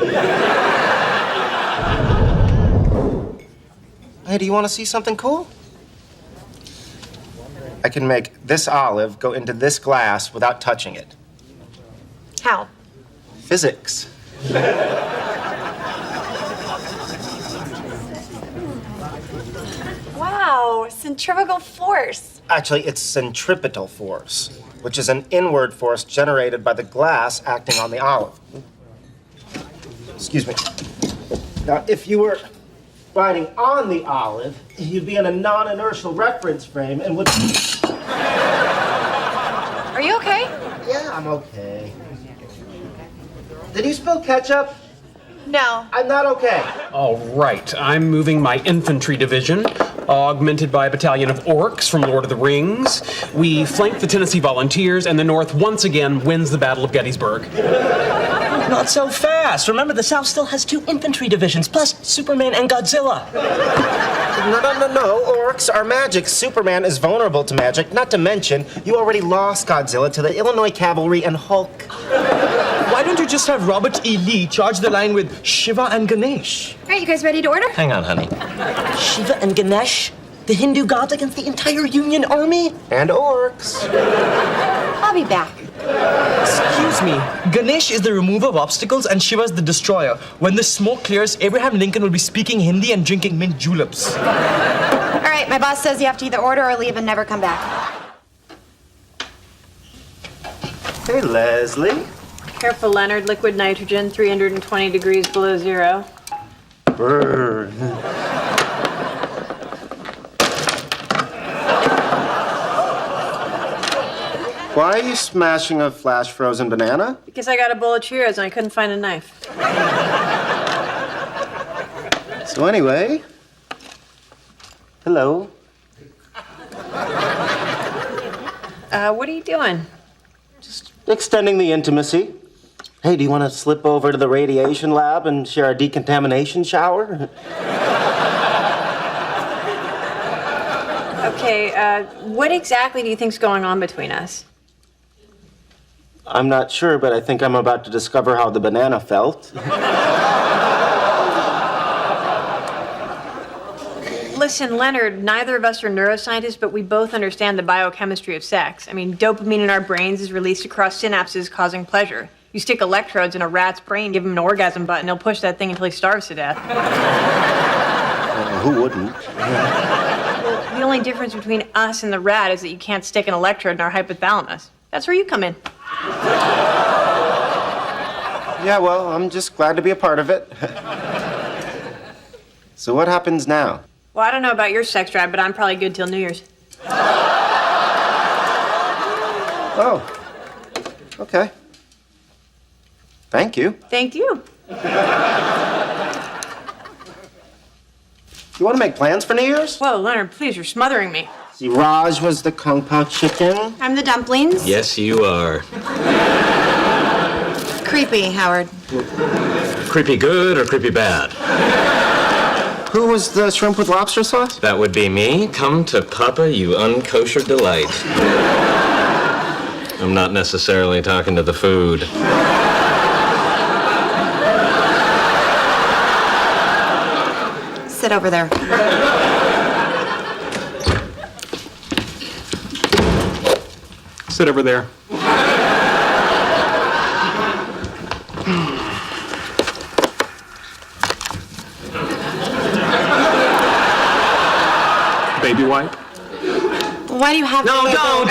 Hey, do you want to see something cool? I can make this olive go into this glass without touching it. How? Physics. Wow, centrifugal force. Actually, it's centripetal force, which is an inward force generated by the glass acting on the olive. Excuse me. Now, if you were riding on the olive, you'd be in a non-inertial reference frame and would... Are you okay? Yeah, I'm okay. Did you spill ketchup? No. I'm not okay. All right, I'm moving my infantry division, augmented by a battalion of orcs from Lord of the Rings. We flank the Tennessee Volunteers, and the North once again wins the Battle of Gettysburg. Not so fast. Remember, the South still has 2 infantry divisions, plus Superman and Godzilla. No. Orcs are magic. Superman is vulnerable to magic. Not to mention, you already lost Godzilla to the Illinois Cavalry and Hulk. Why don't you just have Robert E. Lee charge the line with Shiva and Ganesh? All right, you guys ready to order? Hang on, honey. Shiva and Ganesh? The Hindu gods against the entire Union Army? And orcs. I'll be back. Excuse me. Ganesh is the remover of obstacles and Shiva is the destroyer. When the smoke clears, Abraham Lincoln will be speaking Hindi and drinking mint juleps. All right, my boss says you have to either order or leave and never come back. Hey, Leslie. Careful, Leonard. Liquid nitrogen, 320 degrees below zero. Brr. Why are you smashing a flash frozen banana? Because I got a bowl of Cheerios and I couldn't find a knife. So anyway, hello. What are you doing? Extending the intimacy. Hey, do you want to slip over to the radiation lab and share a decontamination shower? Okay, what exactly do you think's going on between us? I'm not sure, but I think I'm about to discover how the banana felt. Listen, Leonard, neither of us are neuroscientists, but we both understand the biochemistry of sex. I mean, dopamine in our brains is released across synapses, causing pleasure. You stick electrodes in a rat's brain, give him an orgasm button, he'll push that thing until he starves to death. Who wouldn't? Well, the only difference between us and the rat is that you can't stick an electrode in our hypothalamus. That's where you come in. Yeah, well, I'm just glad to be a part of it. So what happens now? Well, I don't know about your sex drive, but I'm probably good till New Year's. Oh, okay. Thank you. Thank you. You want to make plans for New Year's? Whoa, Leonard, please, you're smothering me. See, Raj was the Kung Pao chicken. I'm the dumplings. Yes, you are. Creepy, Howard. Creepy good or creepy bad? Who was the shrimp with lobster sauce? That would be me. Come to Papa, you unkosher delight. I'm not necessarily talking to the food. Sit over there. Sit over there. Baby wipe? Why do you have No, to... don't!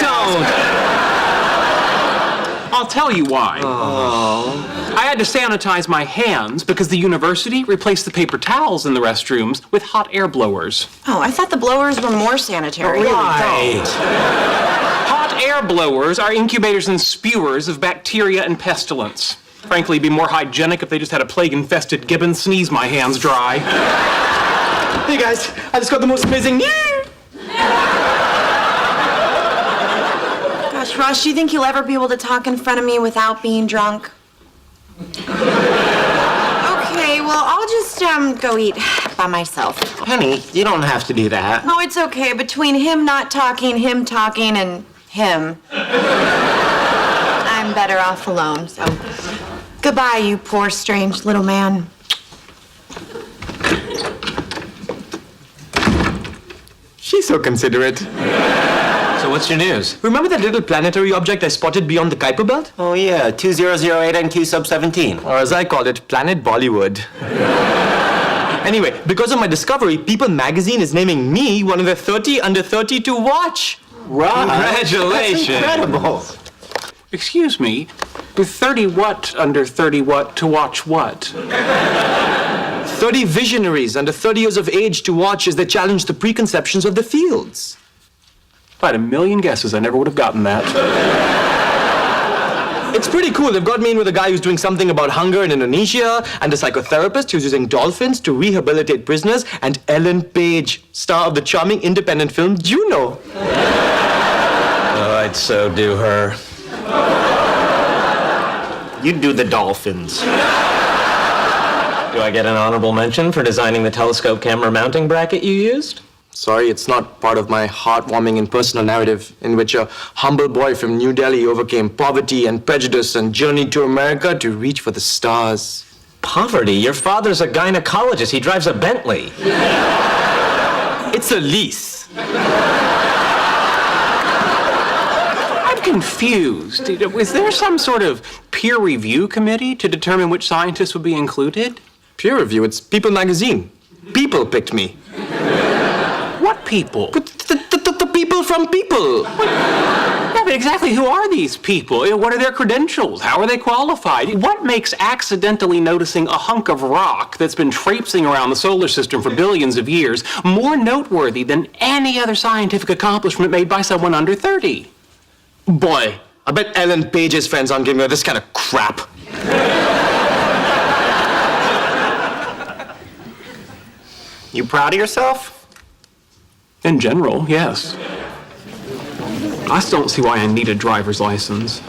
I'll tell you why. I had to sanitize my hands because the university replaced the paper towels in the restrooms with hot air blowers. Oh, I thought the blowers were more sanitary. Right. Hot air blowers are incubators and spewers of bacteria and pestilence. Frankly, it'd be more hygienic if they just had a plague-infested gibbon sneeze my hands dry. Hey guys, I just got the most amazing news! Gosh, Ross, do you think you'll ever be able to talk in front of me without being drunk? Okay, well, I'll just go eat by myself. Penny, you don't have to do that. Oh, it's okay. Between him not talking, him talking, and him, I'm better off alone, so goodbye, you poor, strange little man. She's so considerate. So what's your news? Remember that little planetary object I spotted beyond the Kuiper Belt? Oh, yeah, 2008 NQ sub 17. Or as I call it, Planet Bollywood. Anyway, because of my discovery, People magazine is naming me one of the 30 under 30 to watch. Right. Congratulations. That's incredible. Excuse me, with 30 what under 30 what to watch what? 30 visionaries under 30 years of age to watch as they challenge the preconceptions of the fields. If I had a million guesses, I never would have gotten that. It's pretty cool. They've got me in with a guy who's doing something about hunger in Indonesia, and a psychotherapist who's using dolphins to rehabilitate prisoners, and Ellen Page, star of the charming independent film Juno. Oh, I'd so do her. You do the dolphins. Do I get an honorable mention for designing the telescope camera mounting bracket you used? Sorry, it's not part of my heartwarming and personal narrative in which a humble boy from New Delhi overcame poverty and prejudice and journeyed to America to reach for the stars. Poverty? Your father's a gynecologist. He drives a Bentley. It's a lease. I'm confused. Is there some sort of peer review committee to determine which scientists would be included? Peer review? It's People magazine. People picked me. What people? The people from People. Yeah, but exactly who are these people? What are their credentials? How are they qualified? What makes accidentally noticing a hunk of rock that's been traipsing around the solar system for billions of years more noteworthy than any other scientific accomplishment made by someone under 30? Boy, I bet Ellen Page's friends aren't giving her this kind of crap. You proud of yourself? In general, yes. I still don't see why I need a driver's license.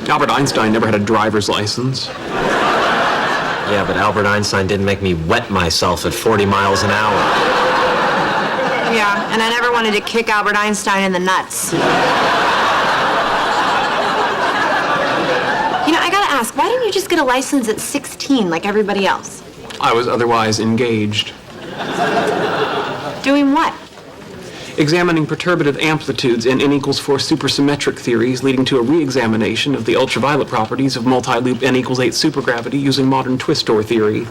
Albert Einstein never had a driver's license. Yeah, but Albert Einstein didn't make me wet myself at 40 miles an hour. Yeah, and I never wanted to kick Albert Einstein in the nuts. You know, I gotta ask, why didn't you just get a license at 16 like everybody else? I was otherwise engaged. Doing what? Examining perturbative amplitudes in N=4 supersymmetric theories, leading to a re-examination of the ultraviolet properties of multi-loop N=8 supergravity using modern twist-or theory.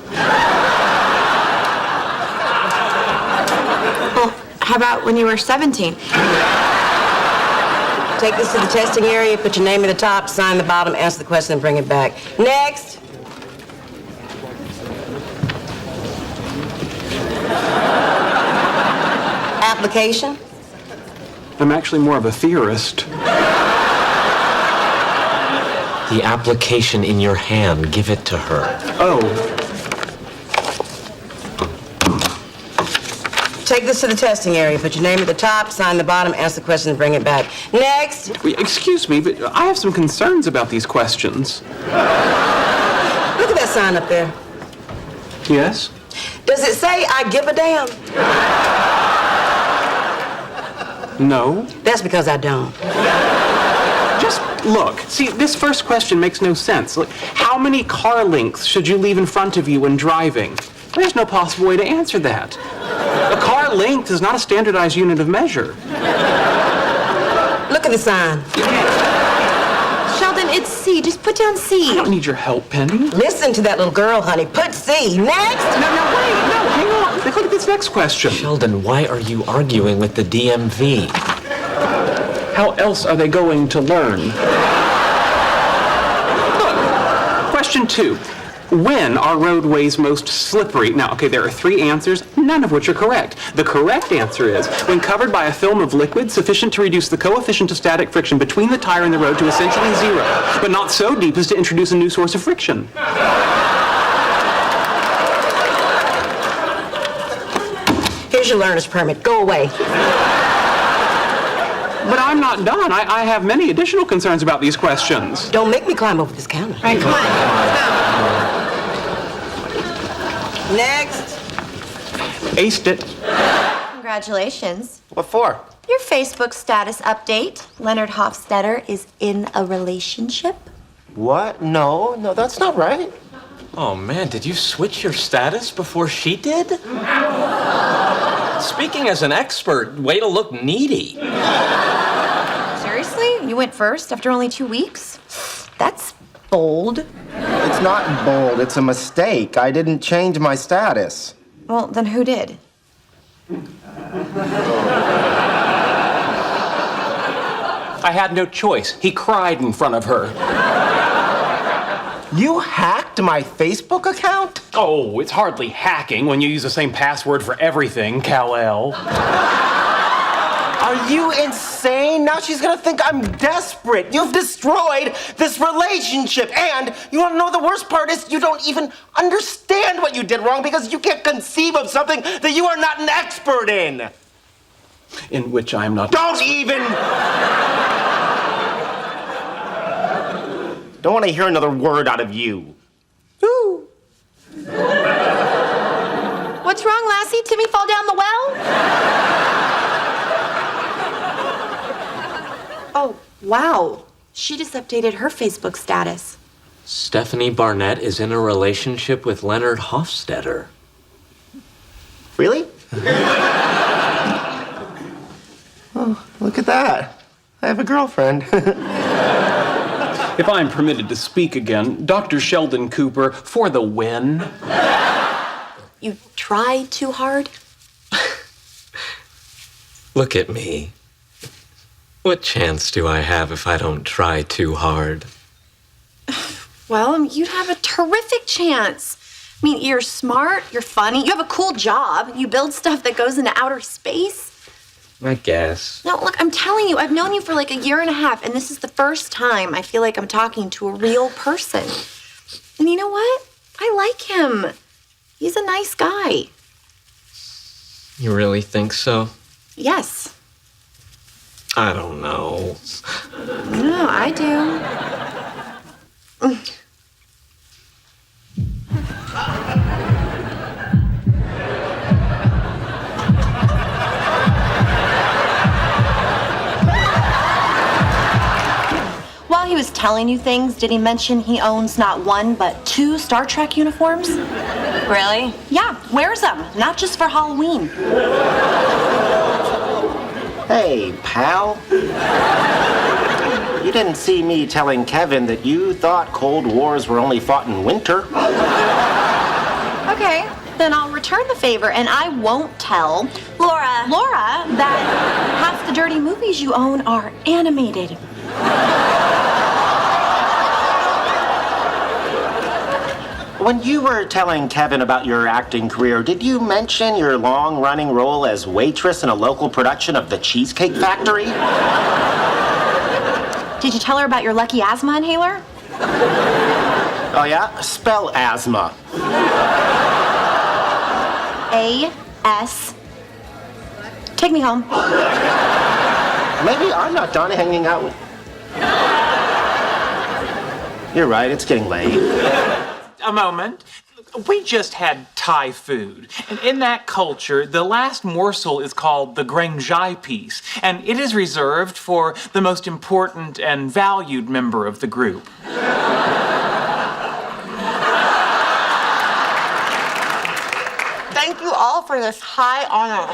Well, how about when you were 17? Take this to the testing area, put your name at the top, sign the bottom, answer the question, and bring it back. Next. Application? I'm actually more of a theorist. The application in your hand, give it to her. Oh. Take this to the testing area, put your name at the top, sign the bottom, answer the question, and bring it back. Next. Excuse me, but I have some concerns about these questions. Look at that sign up there. Yes? Does it say, I give a damn? No. That's because I don't. Just look. See, this first question makes no sense. Look, how many car lengths should you leave in front of you when driving? There's no possible way to answer that. A car length is not a standardized unit of measure. Look at the sign. Sheldon, it's C. Just put down C. I don't need your help, Penny. Listen to that little girl, honey. Put C. Next. No, wait. No, hang on. Look at this next question. Sheldon, why are you arguing with the DMV? How else are they going to learn? Question 2. When are roadways most slippery? Now, okay, there are 3 answers, none of which are correct. The correct answer is when covered by a film of liquid sufficient to reduce the coefficient of static friction between the tire and the road to essentially 0, but not so deep as to introduce a new source of friction. Here's your learner's permit. Go away. But I'm not done. I have many additional concerns about these questions. Don't make me climb over this counter. All right, come on. Next. Aced it. Congratulations. What for? Your Facebook status update. Leonard Hofstetter is in a relationship. What? No, that's not right. Oh man, did you switch your status before she did? Speaking as an expert, way to look needy. Seriously? You went first after only 2 weeks? That's bold. It's not bold, it's a mistake. I didn't change my status. Well, then who did? I had no choice. He cried in front of her. You hacked my Facebook account? Oh, it's hardly hacking when you use the same password for everything, Kal-El. Are you insane? Now she's gonna think I'm desperate. You've destroyed this relationship. And you wanna know the worst part is you don't even understand what you did wrong because you can't conceive of something that you are not an expert in. In which I am not. Don't even! Don't want to hear another word out of you. Ooh. What's wrong, Lassie? Timmy fall down the well? Oh, wow. She just updated her Facebook status. Stephanie Barnett is in a relationship with Leonard Hofstetter. Really? Oh, look at that. I have a girlfriend. If I'm permitted to speak again, Dr. Sheldon Cooper, for the win. You tried too hard? Look at me. What chance do I have if I don't try too hard? Well, you'd have a terrific chance. I mean, you're smart, you're funny, you have a cool job, you build stuff that goes into outer space. I guess. No, look, I'm telling you, I've known you for like 1.5 years, and this is the first time I feel like I'm talking to a real person. And you know what? I like him. He's a nice guy. You really think so? Yes. I don't know. No, I do. While he was telling you things, did he mention he owns not 1, but 2 Star Trek uniforms? Really? Yeah, wears them, not just for Halloween. Hey, pal. You didn't see me telling Kevin that you thought Cold Wars were only fought in winter. Okay, then I'll return the favor and I won't tell Laura that half the dirty movies you own are animated. When you were telling Kevin about your acting career, did you mention your long-running role as waitress in a local production of The Cheesecake Factory? Did you tell her about your lucky asthma inhaler? Oh, yeah? Spell asthma. A-S. Take me home. Maybe I'm not done hanging out with... You're right, it's getting late. A moment. We just had Thai food. And in that culture, the last morsel is called the Grangjai piece. And it is reserved for the most important and valued member of the group. Thank you all for this high honor.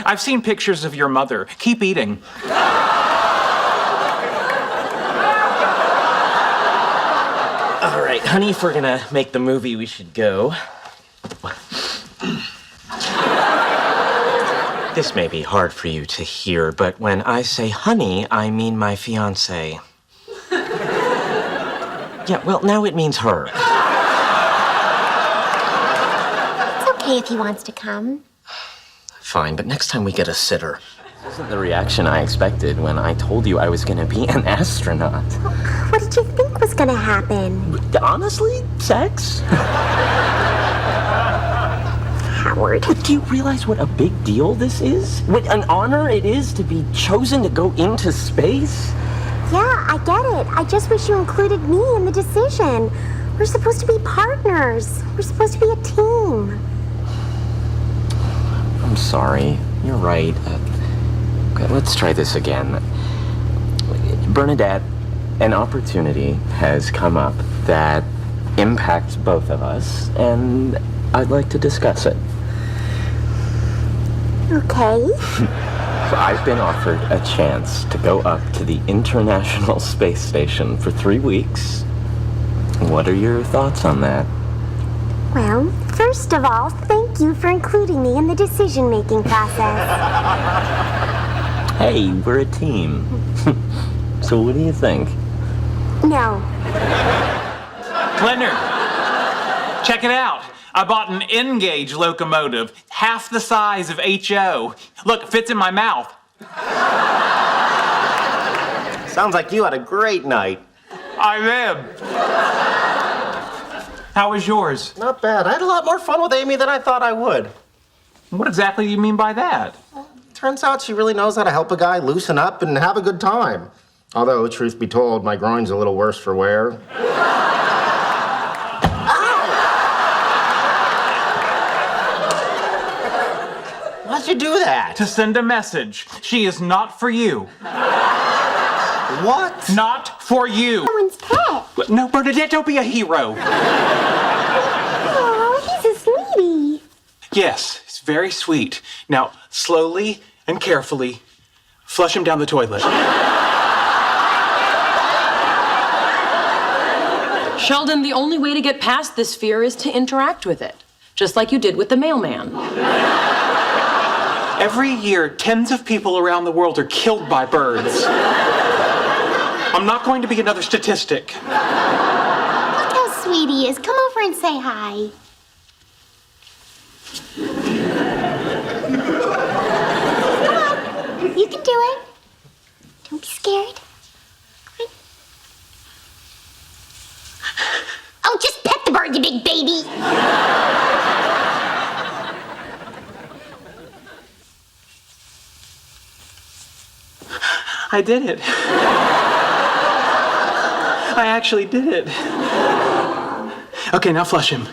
I've seen pictures of your mother. Keep eating. All right, honey, if we're gonna make the movie, we should go. This may be hard for you to hear, but when I say honey, I mean my fiancé. Yeah, well, now it means her. It's okay if he wants to come. Fine, but next time we get a sitter. This isn't the reaction I expected when I told you I was going to be an astronaut. What did you think was gonna happen? Honestly, sex? Howard. But do you realize what a big deal this is? What an honor it is to be chosen to go into space? Yeah, I get it. I just wish you included me in the decision. We're supposed to be partners. We're supposed to be a team. I'm sorry. You're right. Okay, let's try this again. Bernadette, an opportunity has come up that impacts both of us, and I'd like to discuss it. Okay. I've been offered a chance to go up to the International Space Station for 3 weeks. What are your thoughts on that? Well, first of all, thank you for including me in the decision-making process. Hey, we're a team. So what do you think? No. Leonard, check it out. I bought an N-gauge locomotive, half the size of H.O. Look, it fits in my mouth. Sounds like you had a great night. I did. How was yours? Not bad. I had a lot more fun with Amy than I thought I would. What exactly do you mean by that? Turns out she really knows how to help a guy loosen up and have a good time. Although, truth be told, my groin's a little worse for wear. Why'd you do that? To send a message. She is not for you. What? Not for you. Someone's pet. No, Bernadette, don't be a hero. Oh, he's a sweetie. Yes, it's very sweet. Now, slowly and carefully, flush him down the toilet. Sheldon, the only way to get past this fear is to interact with it, just like you did with the mailman. Every year, tens of people around the world are killed by birds. I'm not going to be another statistic. Look how sweet he is. Come over and say hi. Come on. You can do it. Don't be scared. Oh, just pet the bird, you big baby. I did it. I actually did it. Okay, now flush him.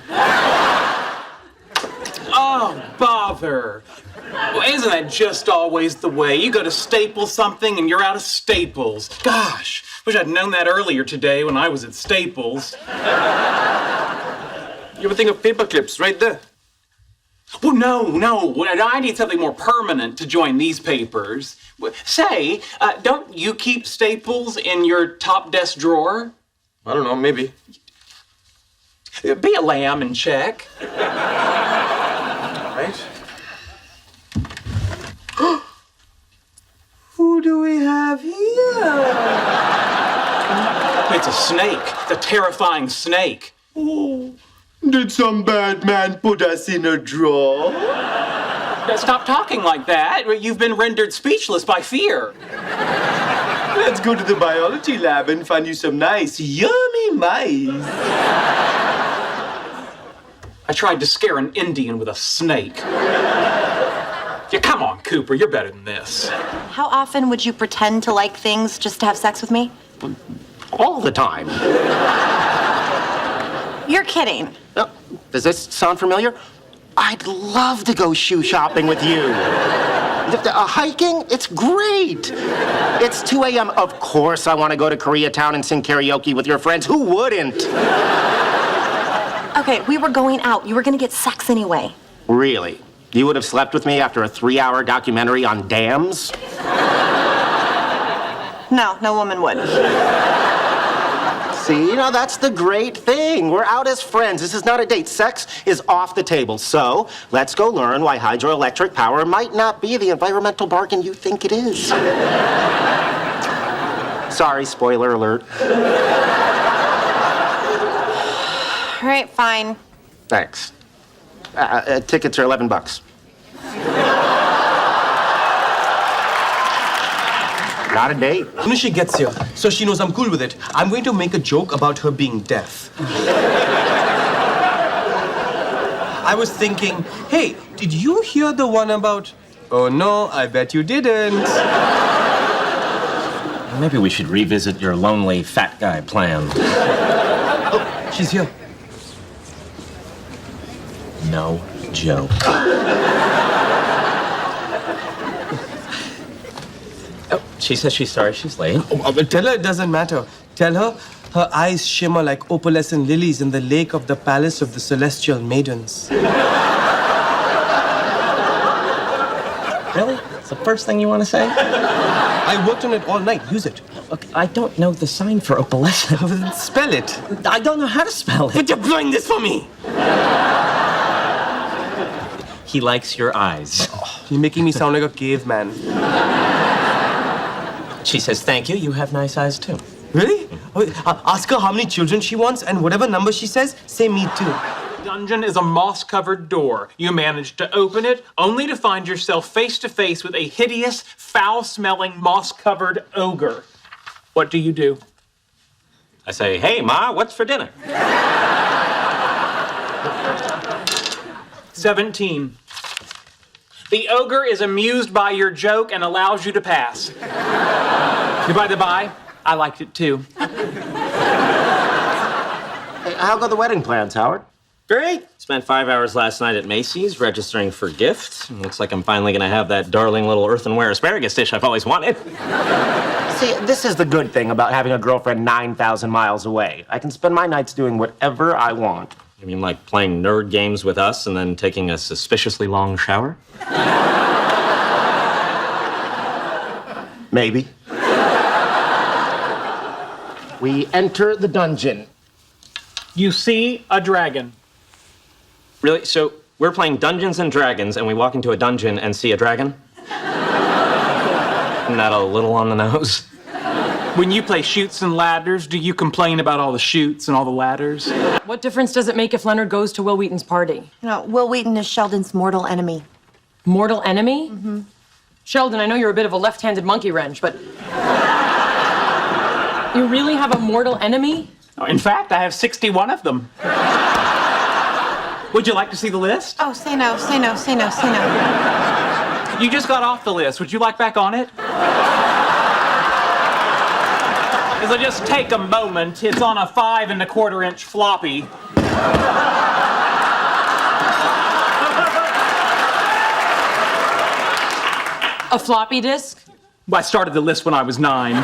Oh, bother. Well, isn't that just always the way? You go to Staples something and you're out of Staples. Gosh, wish I'd known that earlier today when I was at Staples. You have a thing of paper clips right there. Well, no. I need something more permanent to join these papers. Say, don't you keep Staples in your top desk drawer? I don't know, maybe. Be a lamb and check. Right? Who do we have here? It's a snake. It's a terrifying snake. Oh, did some bad man put us in a drawer? Stop talking like that. You've been rendered speechless by fear. Let's go to the biology lab and find you some nice, yummy mice. I tried to scare an Indian with a snake. Yeah, come on, Cooper, you're better than this. How often would you pretend to like things just to have sex with me? All the time. You're kidding. Does this sound familiar? I'd love to go shoe shopping with you. Hiking? It's great. It's 2 a.m. Of course I want to go to Koreatown and sing karaoke with your friends. Who wouldn't? Okay, we were going out. You were going to get sex anyway. Really? You would have slept with me after a 3-hour documentary on dams? No woman would. See, that's the great thing. We're out as friends. This is not a date. Sex is off the table. So, let's go learn why hydroelectric power might not be the environmental bargain you think it is. Sorry, spoiler alert. All right, fine. Thanks. Tickets are $11. Not a date. As soon as she gets here, so she knows I'm cool with it, I'm going to make a joke about her being deaf. I was thinking, hey, did you hear the one about... Oh no, I bet you didn't. Maybe we should revisit your lonely fat guy plan. Oh, she's here. No joke. Oh, she says she's sorry she's late. But tell her it doesn't matter. Tell her her eyes shimmer like opalescent lilies in the lake of the palace of the celestial maidens. Really? It's the first thing you want to say? I worked on it all night. Use it. Okay, I don't know the sign for opalescent. Spell it. I don't know how to spell it. But you're blowing this for me. He likes your eyes. You're making me sound like a caveman. She says, thank you. You have nice eyes, too. Really? Ask her how many children she wants, and whatever number she says, say me too. Dungeon is a moss-covered door. You manage to open it, only to find yourself face to face with a hideous, foul-smelling, moss-covered ogre. What do you do? I say, hey, Ma, what's for dinner? 17. The ogre is amused by your joke and allows you to pass. By the by, I liked it too. Hey, how go the wedding plans, Howard? Great. Spent 5 hours last night at Macy's registering for gifts. Looks like I'm finally going to have that darling little earthenware asparagus dish I've always wanted. See, this is the good thing about having a girlfriend 9,000 miles away. I can spend my nights doing whatever I want. You mean like playing nerd games with us and then taking a suspiciously long shower? Maybe. We enter the dungeon. You see a dragon. Really? So we're playing Dungeons and Dragons and we walk into a dungeon and see a dragon? Isn't that a little on the nose? When you play Chutes and Ladders, do you complain about all the chutes and all the ladders? What difference does it make if Leonard goes to Will Wheaton's party? No, Will Wheaton is Sheldon's mortal enemy. Mortal enemy? Mm-hmm. Sheldon, I know you're a bit of a left-handed monkey wrench, but... You really have a mortal enemy? In fact, I have 61 of them. Would you like to see the list? Oh, say no, say no, say no, say no. You just got off the list. Would you like back on it? So just take a moment. It's on a 5 1/4 inch floppy. A floppy disk? I started the list when I was 9.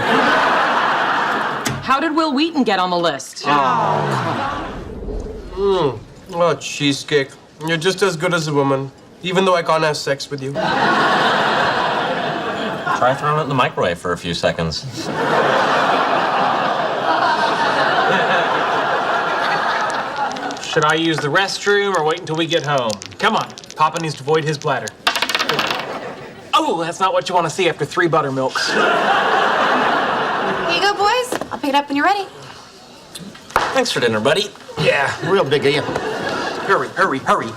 How did Will Wheaton get on the list? Oh, cheesecake. You're just as good as a woman, even though I can't have sex with you. Try throwing it in the microwave for a few seconds. Should I use the restroom or wait until we get home? Come on, Papa needs to void his bladder. Oh, that's not what you want to see after 3 buttermilks. Here you go, boys. I'll pick it up when you're ready. Thanks for dinner, buddy. Yeah, real big of you. Hurry, hurry, hurry.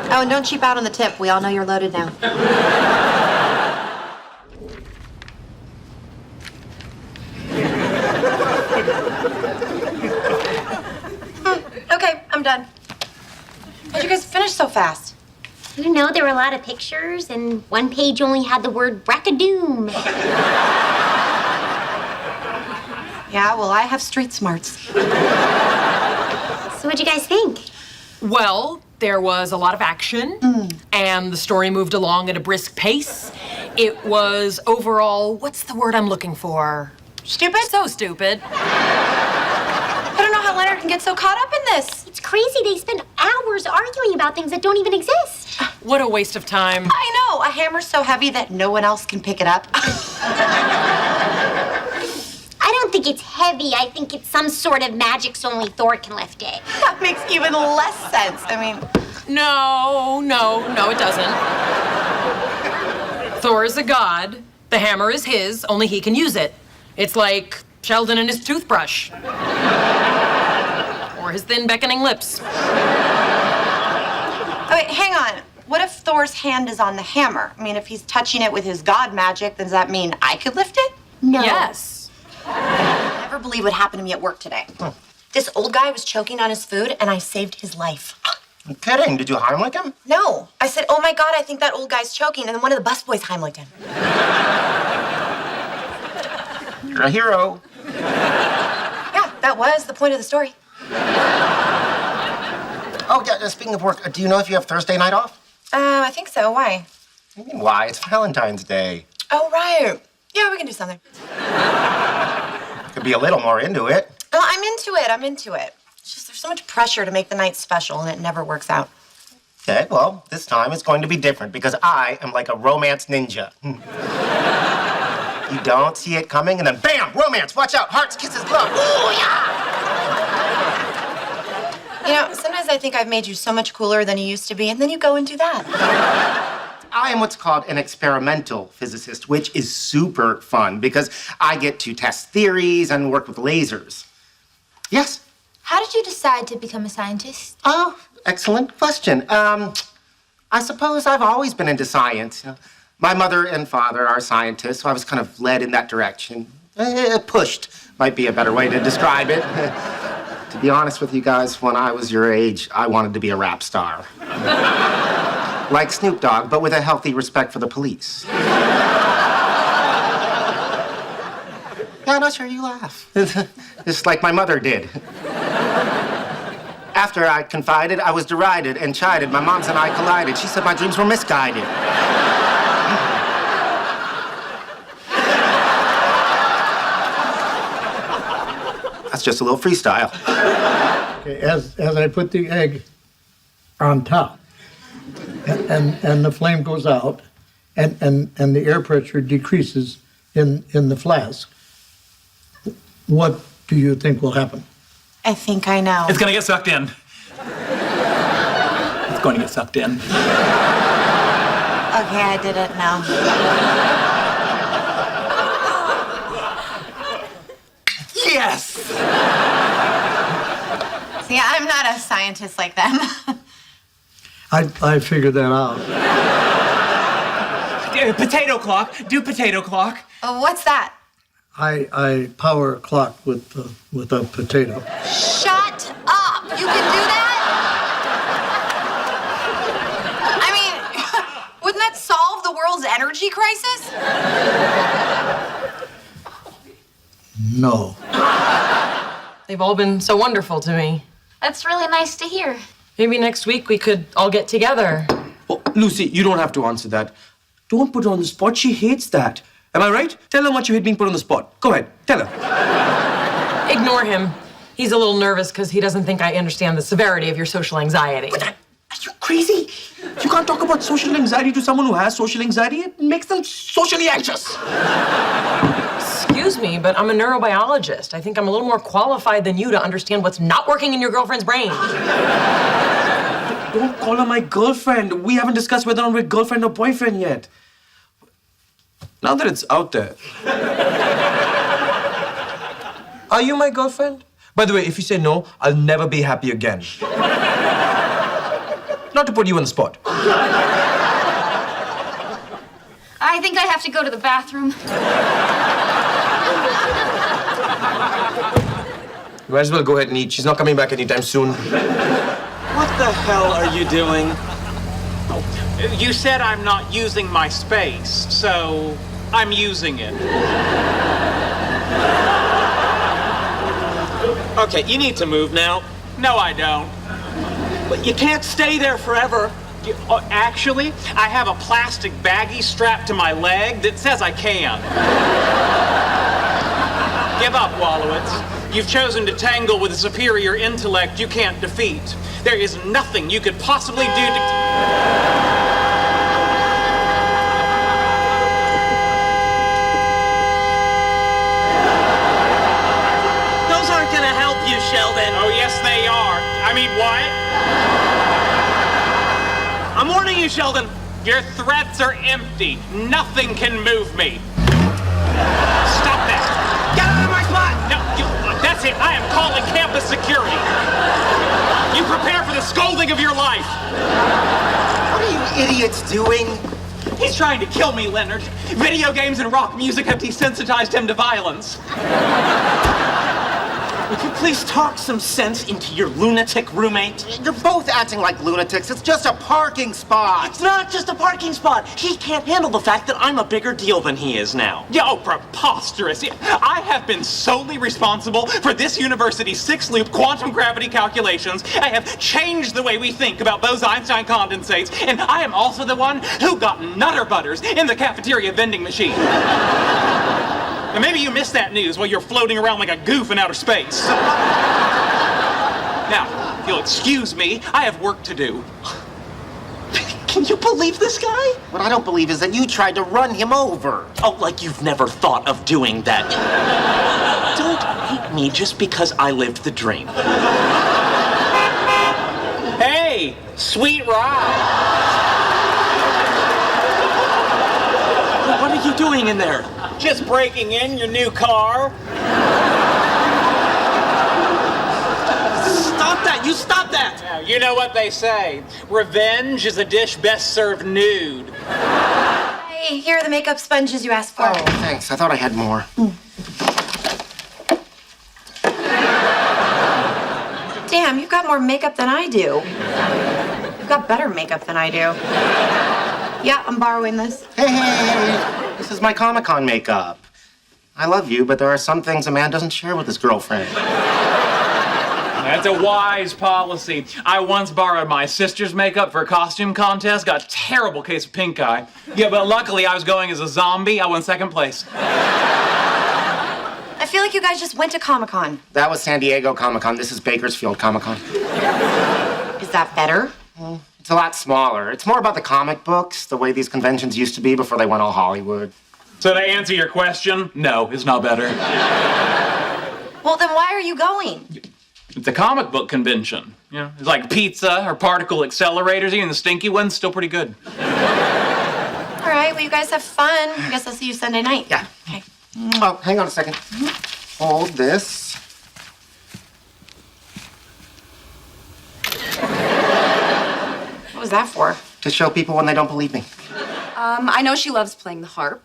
Oh, and don't cheap out on the tip. We all know you're loaded now. Okay, I'm done. How'd you guys finish so fast? I don't know, there were a lot of pictures, and one page only had the word brackadoom. Yeah, well, I have street smarts. So what'd you guys think? Well, there was a lot of action, and the story moved along at a brisk pace. It was overall, what's the word I'm looking for? Stupid? So stupid. I don't know how Leonard can get so caught up in this. It's crazy, they spend hours arguing about things that don't even exist. What a waste of time. I know, a hammer's so heavy that no one else can pick it up. I don't think it's heavy. I think it's some sort of magic so only Thor can lift it. That makes even less sense. I mean... No, it doesn't. Thor is a god. The hammer is his, only he can use it. It's like Sheldon and his toothbrush. or his thin, beckoning lips. Oh, wait, hang on. What if Thor's hand is on the hammer? I mean, if he's touching it with his god magic, does that mean I could lift it? No. Yes. I'll never believe what happened to me at work today. This old guy was choking on his food, and I saved his life. I'm kidding. Did you Heimlich him? No. I said, oh my God, I think that old guy's choking, and then one of the busboys Heimlich'd him. You're a hero. Yeah, that was the point of the story. Oh, yeah, speaking of work, do you know if you have Thursday night off? I think so. Why? What do you mean, why? It's Valentine's Day. Oh, right. Yeah, we can do something. Could be a little more into it. Oh, I'm into it. I'm into it. It's just there's so much pressure to make the night special, and it never works out. Okay, well, this time it's going to be different because I am like a romance ninja. You don't see it coming, and then bam, romance, watch out, hearts, kisses, love. Ooh, yeah! You know, sometimes I think I've made you so much cooler than you used to be, and then you go and do that. I am what's called an experimental physicist, which is super fun because I get to test theories and work with lasers. Yes? How did you decide to become a scientist? Oh, excellent question. I suppose I've always been into science. My mother and father are scientists, so I was kind of led in that direction. Pushed might be a better way to describe it. To be honest with you guys, when I was your age, I wanted to be a rap star. Like Snoop Dogg, but with a healthy respect for the police. Yeah, I'm not sure you laugh. Just like my mother did. After I confided, I was derided and chided. My moms and I collided. She said my dreams were misguided. That's just a little freestyle. Okay, as I put the egg on top, and the flame goes out, and the air pressure decreases in the flask, what do you think will happen? I think I know. It's gonna get sucked in. It's going to get sucked in. Okay, I did it now. Yes! See, I'm not a scientist like them. I figured that out. Potato clock. Do potato clock. What's that? I power a clock with a potato. Shut up! You can do that? I mean, wouldn't that solve the world's energy crisis? No. They've all been so wonderful to me. That's really nice to hear. Maybe next week we could all get together. Oh, Lucy, you don't have to answer that. Don't put her on the spot. She hates that. Am I right? Tell her how much you hate being put on the spot. Go ahead. Tell her. Ignore him. He's a little nervous because he doesn't think I understand the severity of your social anxiety. Are you crazy? You can't talk about social anxiety to someone who has social anxiety. It makes them socially anxious. Excuse me, but I'm a neurobiologist. I think I'm a little more qualified than you to understand what's not working in your girlfriend's brain. Don't call her my girlfriend. We haven't discussed whether or not we're girlfriend or boyfriend yet. Now that it's out there. Are you my girlfriend? By the way, if you say no, I'll never be happy again. Not to put you on the spot. I think I have to go to the bathroom. You might as well go ahead and eat. She's not coming back anytime soon. What the hell are you doing? You said I'm not using my space, so I'm using it. Okay, you need to move now. No, I don't. But you can't stay there forever. Actually, I have a plastic baggie strapped to my leg that says I can. Give up, Wallowitz. You've chosen to tangle with a superior intellect you can't defeat. There is nothing you could possibly do to... Those aren't gonna help you, Sheldon. Oh, yes, they are. I mean, what? I'm warning you, Sheldon. Your threats are empty. Nothing can move me. Stop that. Get out of my spot! No, that's it. I am calling campus security. thing of your life. What are you idiots doing? He's trying to kill me, Leonard. Video games and rock music have desensitized him to violence. Would you please talk some sense into your lunatic roommate? You're both acting like lunatics. It's just a parking spot. It's not just a parking spot. He can't handle the fact that I'm a bigger deal than he is now. Yo, preposterous. I have been solely responsible for this university's 6-loop quantum gravity calculations. I have changed the way we think about Bose-Einstein condensates, and I am also the one who got Nutter Butters in the cafeteria vending machine. And maybe you missed that news while you're floating around like a goof in outer space. Now, if you'll excuse me, I have work to do. Can you believe this guy? What I don't believe is that you tried to run him over. Oh, like you've never thought of doing that. Don't hate me just because I lived the dream. Hey, sweet ride. What are you doing in there? Just breaking in your new car. Stop that! You stop that! Now, you know what they say. Revenge is a dish best served nude. Hey, here are the makeup sponges you asked for. Oh, thanks. I thought I had more. Damn, you've got more makeup than I do. You've got better makeup than I do. Yeah, I'm borrowing this. Hey! This is my Comic-Con makeup. I love you, but there are some things a man doesn't share with his girlfriend. That's a wise policy. I once borrowed my sister's makeup for a costume contest, got a terrible case of pink eye. Yeah, but luckily I was going as a zombie. I won second place. I feel like you guys just went to Comic-Con. That was San Diego Comic-Con. This is Bakersfield Comic-Con. Is that better? It's a lot smaller. It's more about the comic books, the way these conventions used to be before they went all Hollywood. So to answer your question, no, it's not better. Well, then why are you going? It's a comic book convention. You know, it's like pizza or particle accelerators. Even the stinky one's still pretty good. All right, well, you guys have fun. I guess I'll see you Sunday night. Yeah. Okay. Oh, hang on a second. Hold this. What was that for? To show people when they don't believe me. I know she loves playing the harp.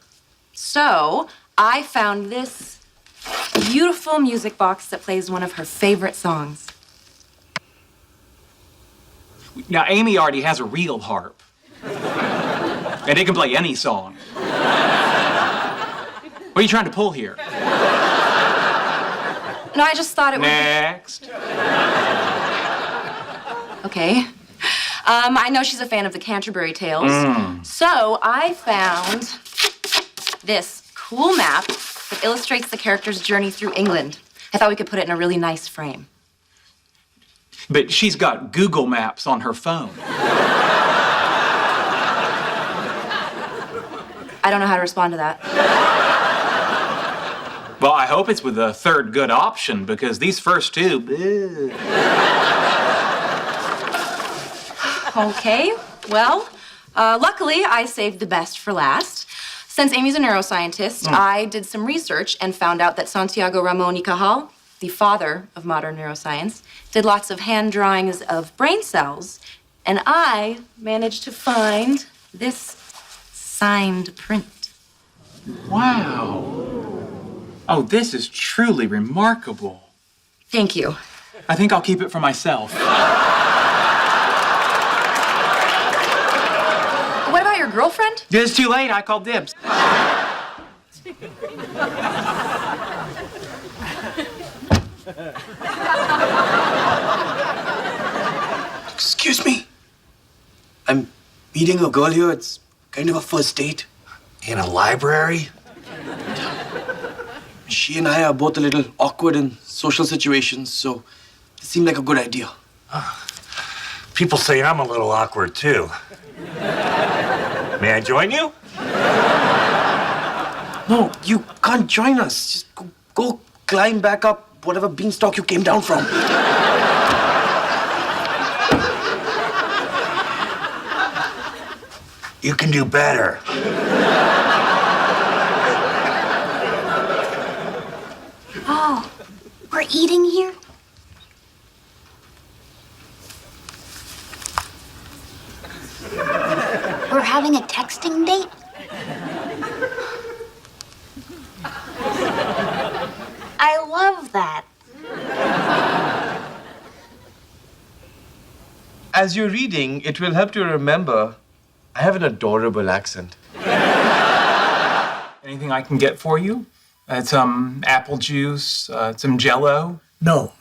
So I found this beautiful music box that plays one of her favorite songs. Now, Amy already has a real harp. And it can play any song. What are you trying to pull here? No, I just thought it would. Next. Okay. I know she's a fan of the Canterbury Tales. So I found this cool map that illustrates the character's journey through England. I thought we could put it in a really nice frame. But she's got Google Maps on her phone. I don't know how to respond to that. Well, I hope it's with a third good option, because these first two... Okay, well, luckily I saved the best for last. Since Amy's a neuroscientist, I did some research and found out that Santiago Ramon y Cajal, the father of modern neuroscience, did lots of hand drawings of brain cells, and I managed to find this signed print. Wow. Oh, this is truly remarkable. Thank you. I think I'll keep it for myself. What about your girlfriend? It's too late. I called dibs. Excuse me. I'm meeting a girl here. It's kind of a first date. In a library. She and I are both a little awkward in social situations, so it seemed like a good idea. People say I'm a little awkward, too. May I join you? No, you can't join us. Just go climb back up whatever beanstalk you came down from. You can do better. Oh, we're eating here? acting date? I love that. As you're reading, it will help you remember I have an adorable accent. Anything I can get for you? Some apple juice, some Jell-O. No,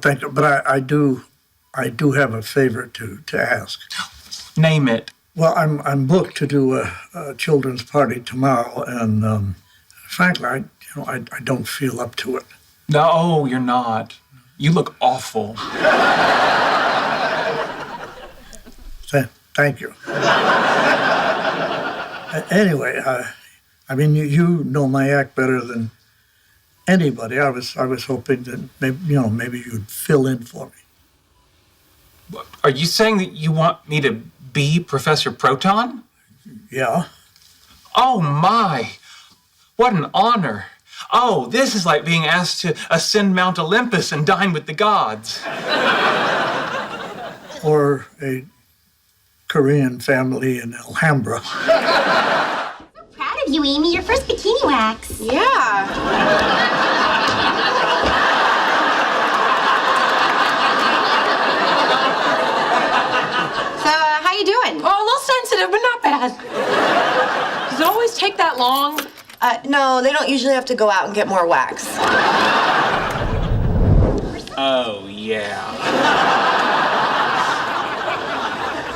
thank you. But I do have a favor to ask. Name it. Well, I'm booked to do a children's party tomorrow, and frankly, I don't feel up to it. No, you're not. You look awful. Thank you. Anyway, I mean, you know my act better than anybody. I was hoping that maybe you'd fill in for me. Are you saying that you want me to be Professor Proton? Yeah. Oh my! What an honor! Oh, this is like being asked to ascend Mount Olympus and dine with the gods. Or a Korean family in Alhambra. Proud of you, Amy. Your first bikini wax. Yeah. So, how you doing? Oh, a little sensitive, but not bad. Does it always take that long? No, they don't usually have to go out and get more wax. Oh, yeah.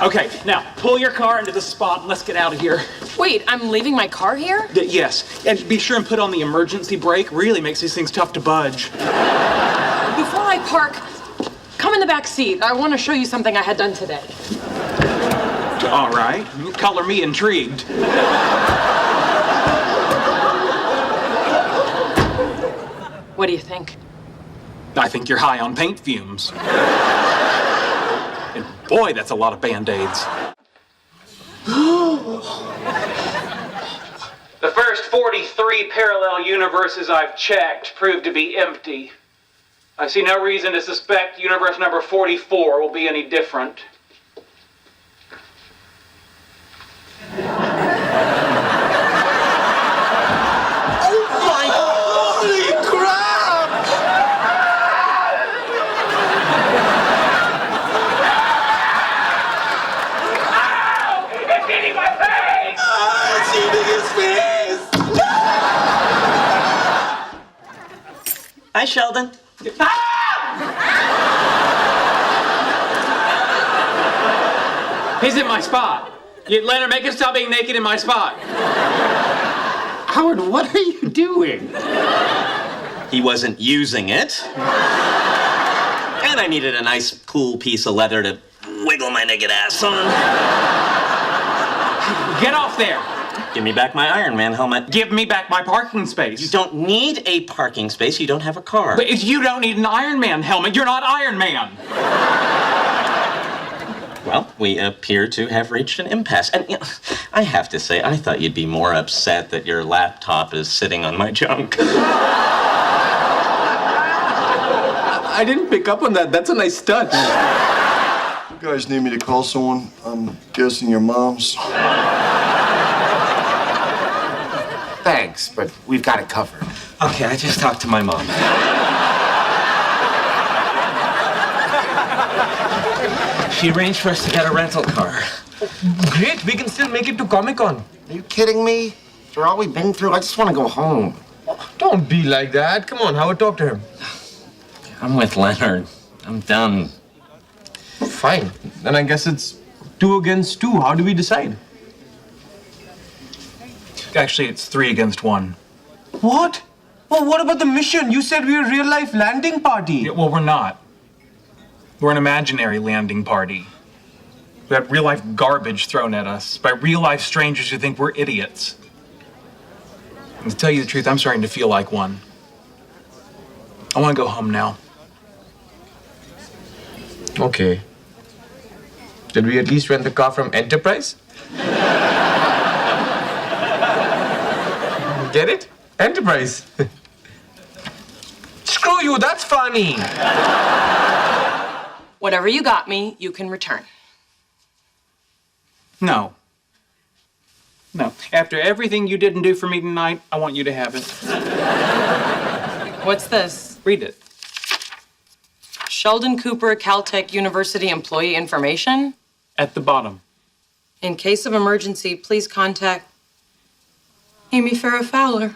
Okay, now, pull your car into the spot and let's get out of here. Wait, I'm leaving my car here? Yes, and be sure and put on the emergency brake. Really makes these things tough to budge. Before I park, come in the back seat. I want to show you something I had done today. All right, color me intrigued. What do you think? I think you're high on paint fumes. And boy, that's a lot of Band-Aids. The first 43 parallel universes I've checked prove to be empty. I see no reason to suspect universe number 44 will be any different. Hi, Sheldon. He's in my spot. Leonard, make him stop being naked in my spot. Howard, what are you doing? He wasn't using it. And I needed a nice, cool piece of leather to wiggle my naked ass on. Get off there. Give me back my Iron Man helmet. Give me back my parking space. You don't need a parking space. You don't have a car. But you don't need an Iron Man helmet. You're not Iron Man. Well, we appear to have reached an impasse. And I have to say, I thought you'd be more upset that your laptop is sitting on my junk. I didn't pick up on that. That's a nice touch. You guys need me to call someone? I'm guessing your mom's. Thanks, but we've got it covered. Okay, I just talked to my mom. She arranged for us to get a rental car. Great, we can still make it to Comic-Con. Are you kidding me? After all we've been through, I just want to go home. Don't be like that. Come on, Howard, talk to him. I'm with Leonard. I'm done. Fine. Then I guess it's 2 against 2. How do we decide? Actually, it's 3 against 1. What? Well, what about the mission? You said we were a real-life landing party. Yeah, well, we're not. We're an imaginary landing party. We have real-life garbage thrown at us by real-life strangers who think we're idiots. And to tell you the truth, I'm starting to feel like one. I want to go home now. Okay. Did we at least rent the car from Enterprise? Get it? Enterprise. Screw you, that's funny. Whatever you got me, you can return. No. No. After everything you didn't do for me tonight, I want you to have it. What's this? Read it. Sheldon Cooper, Caltech University Employee Information? At the bottom. In case of emergency, please contact Amy Farrah Fowler.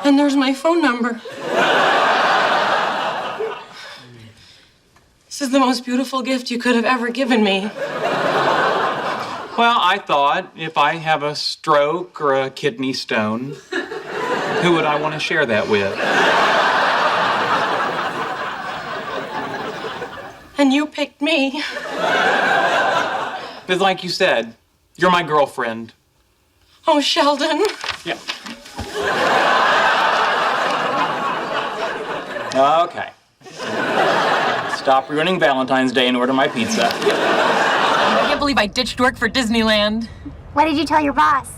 And there's my phone number. This is the most beautiful gift you could have ever given me. Well, I thought if I have a stroke or a kidney stone, who would I want to share that with? And you picked me. Because like you said, you're my girlfriend. Oh, Sheldon. Yeah. Okay. Stop ruining Valentine's Day and order my pizza. I can't believe I ditched work for Disneyland. What did you tell your boss?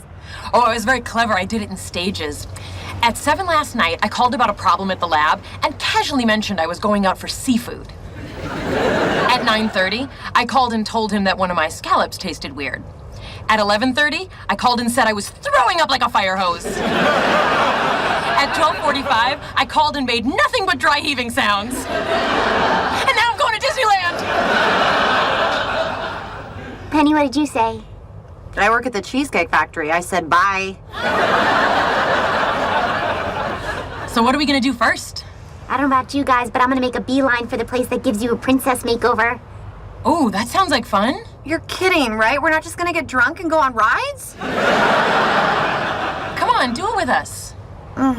Oh, I was very clever. I did it in stages. At 7 last night, I called about a problem at the lab and casually mentioned I was going out for seafood. At 9:30, I called and told him that one of my scallops tasted weird. At 11:30, I called and said I was throwing up like a fire hose. At 12:45, I called and made nothing but dry heaving sounds. And now I'm going to Disneyland! Penny, what did you say? I work at the Cheesecake Factory. I said bye. So what are we gonna do first? I don't know about you guys, but I'm gonna make a beeline for the place that gives you a princess makeover. Oh, that sounds like fun. You're kidding, right? We're not just gonna get drunk and go on rides? Come on, do it with us. All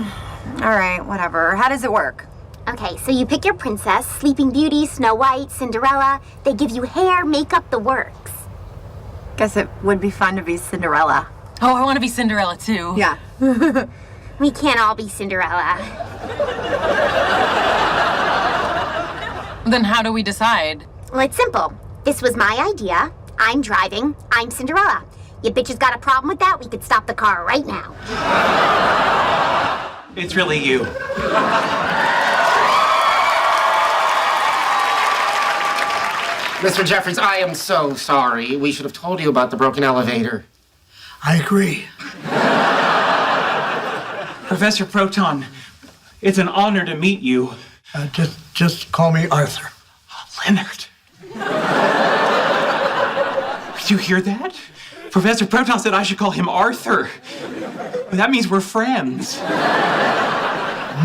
right, whatever. How does it work? Okay, so you pick your princess, Sleeping Beauty, Snow White, Cinderella. They give you hair, makeup, the works. Guess it would be fun to be Cinderella. Oh, I want to be Cinderella too. Yeah. We can't all be Cinderella. Then how do we decide? Well, it's simple. This was my idea. I'm driving. I'm Cinderella. You bitches got a problem with that? We could stop the car right now. It's really you. Mr. Jeffries, I am so sorry. We should have told you about the broken elevator. I agree. Professor Proton, it's an honor to meet you. Just call me Arthur. Leonard. Did you hear that? Professor Proton said I should call him Arthur. That means we're friends.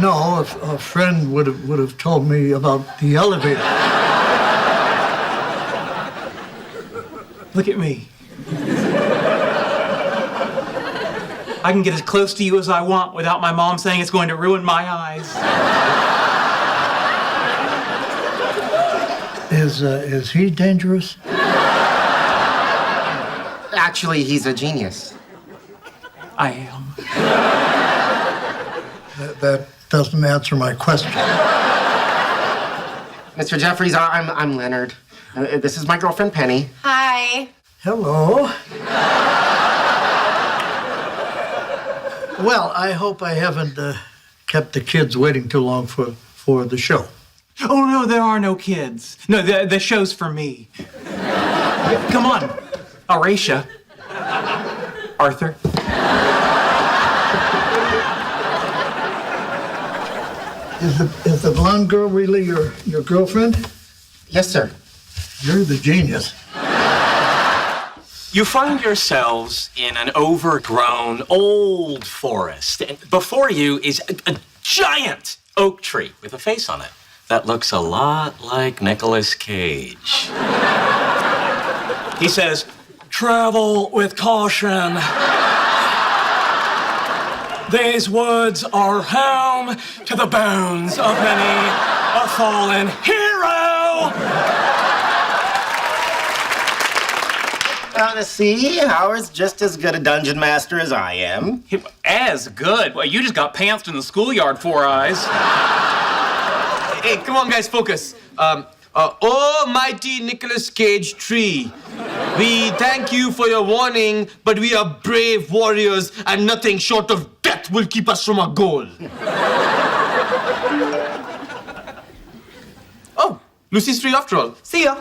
No, a friend would have told me about the elevator. Look at me. I can get as close to you as I want without my mom saying it's going to ruin my eyes. Is he dangerous? Actually, he's a genius. I am. That doesn't answer my question. Mr. Jeffries, I'm Leonard. This is my girlfriend, Penny. Hi. Hello. Well, I hope I haven't kept the kids waiting too long for the show. Oh, no, there are no kids. No, the show's for me. Come on, Horatia. Arthur. Is the blonde girl really your girlfriend? Yes, sir. You're the genius. You find yourselves in an overgrown old forest, and before you is a giant oak tree with a face on it that looks a lot like Nicolas Cage. He says, "Travel with caution. These woods are home to the bones of many a fallen hero." See, Howard's just as good a dungeon master as I am. As good? Well, you just got pantsed in the schoolyard, Four Eyes. Hey, come on, guys, focus. Oh, mighty Nicolas Cage tree. We thank you for your warning, but we are brave warriors, and nothing short of death will keep us from our goal. Oh, Lucy's free after all. See ya.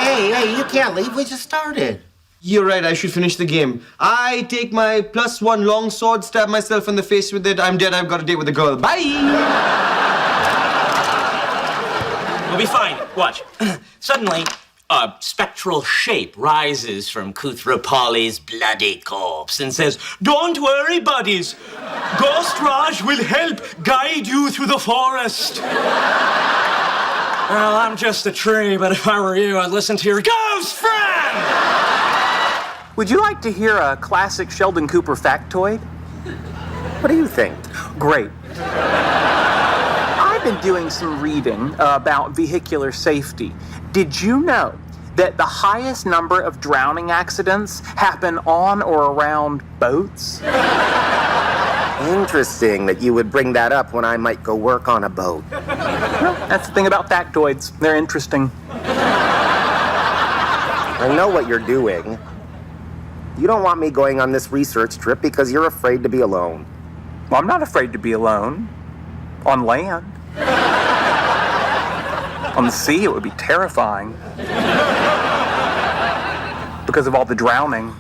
Hey, Hey, you can't leave. We just started. You're right, I should finish the game. I take my +1 long sword, stab myself in the face with it. I'm dead, I've got a date with a girl. Bye! We'll be fine. Watch. Suddenly, a spectral shape rises from Kuthrapali's bloody corpse and says, "Don't worry, buddies. Ghost Raj will help guide you through the forest." Well, I'm just a tree, but if I were you, I'd listen to your ghost friend! Would you like to hear a classic Sheldon Cooper factoid? What do you think? Great. I've been doing some reading about vehicular safety. Did you know that the highest number of drowning accidents happen on or around boats? Interesting that you would bring that up when I might go work on a boat. Well, that's the thing about factoids. They're interesting. I know what you're doing. You don't want me going on this research trip because you're afraid to be alone. Well, I'm not afraid to be alone. On land. On the sea, it would be terrifying. Because of all the drowning.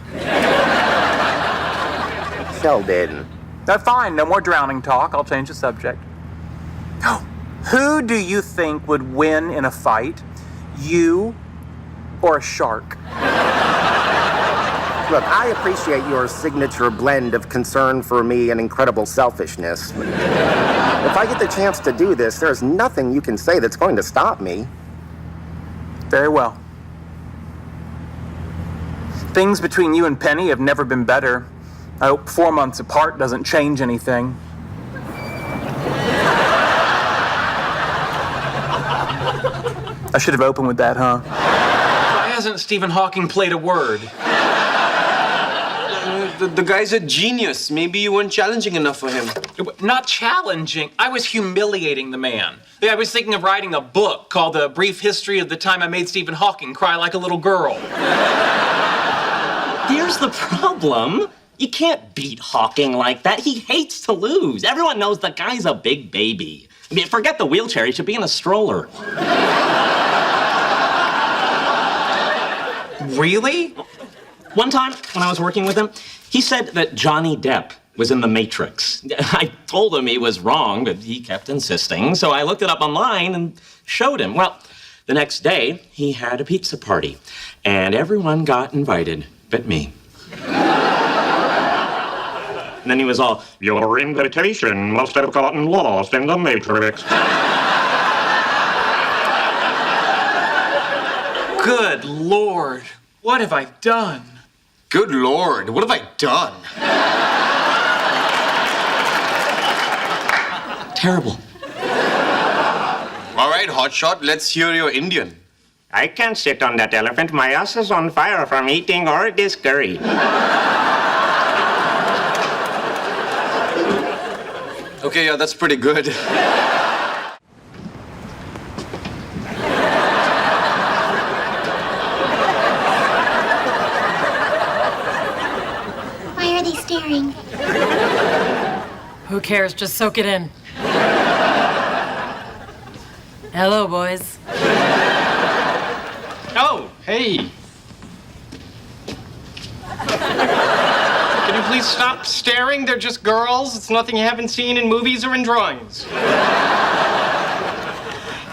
Sheldon. No, fine. No more drowning talk. I'll change the subject. Who do you think would win in a fight? You or a shark? Look, I appreciate your signature blend of concern for me and incredible selfishness. If I get the chance to do this, there's nothing you can say that's going to stop me. Very well. Things between you and Penny have never been better. I hope 4 months apart doesn't change anything. I should have opened with that, huh? Why hasn't Stephen Hawking played a word? The guy's a genius. Maybe you weren't challenging enough for him. Not challenging. I was humiliating the man. I was thinking of writing a book called A Brief History of the Time I Made Stephen Hawking Cry Like a Little Girl. Here's the problem. You can't beat Hawking like that. He hates to lose. Everyone knows the guy's a big baby. I mean, forget the wheelchair. He should be in a stroller. Really? One time, when I was working with him, he said that Johnny Depp was in The Matrix. I told him he was wrong, but he kept insisting, so I looked it up online and showed him. Well, the next day, he had a pizza party, and everyone got invited, but me. And then he was all, "Your invitation must have gotten lost in the Matrix." Good Lord, what have I done? Good Lord, what have I done? Terrible. All right, hotshot, let's hear your Indian. I can't sit on that elephant. My ass is on fire from eating all this curry. Okay, yeah, that's pretty good. Why are they staring? Who cares? Just soak it in. Hello, boys. Oh, hey. Can you please stop staring? They're just girls. It's nothing you haven't seen in movies or in drawings.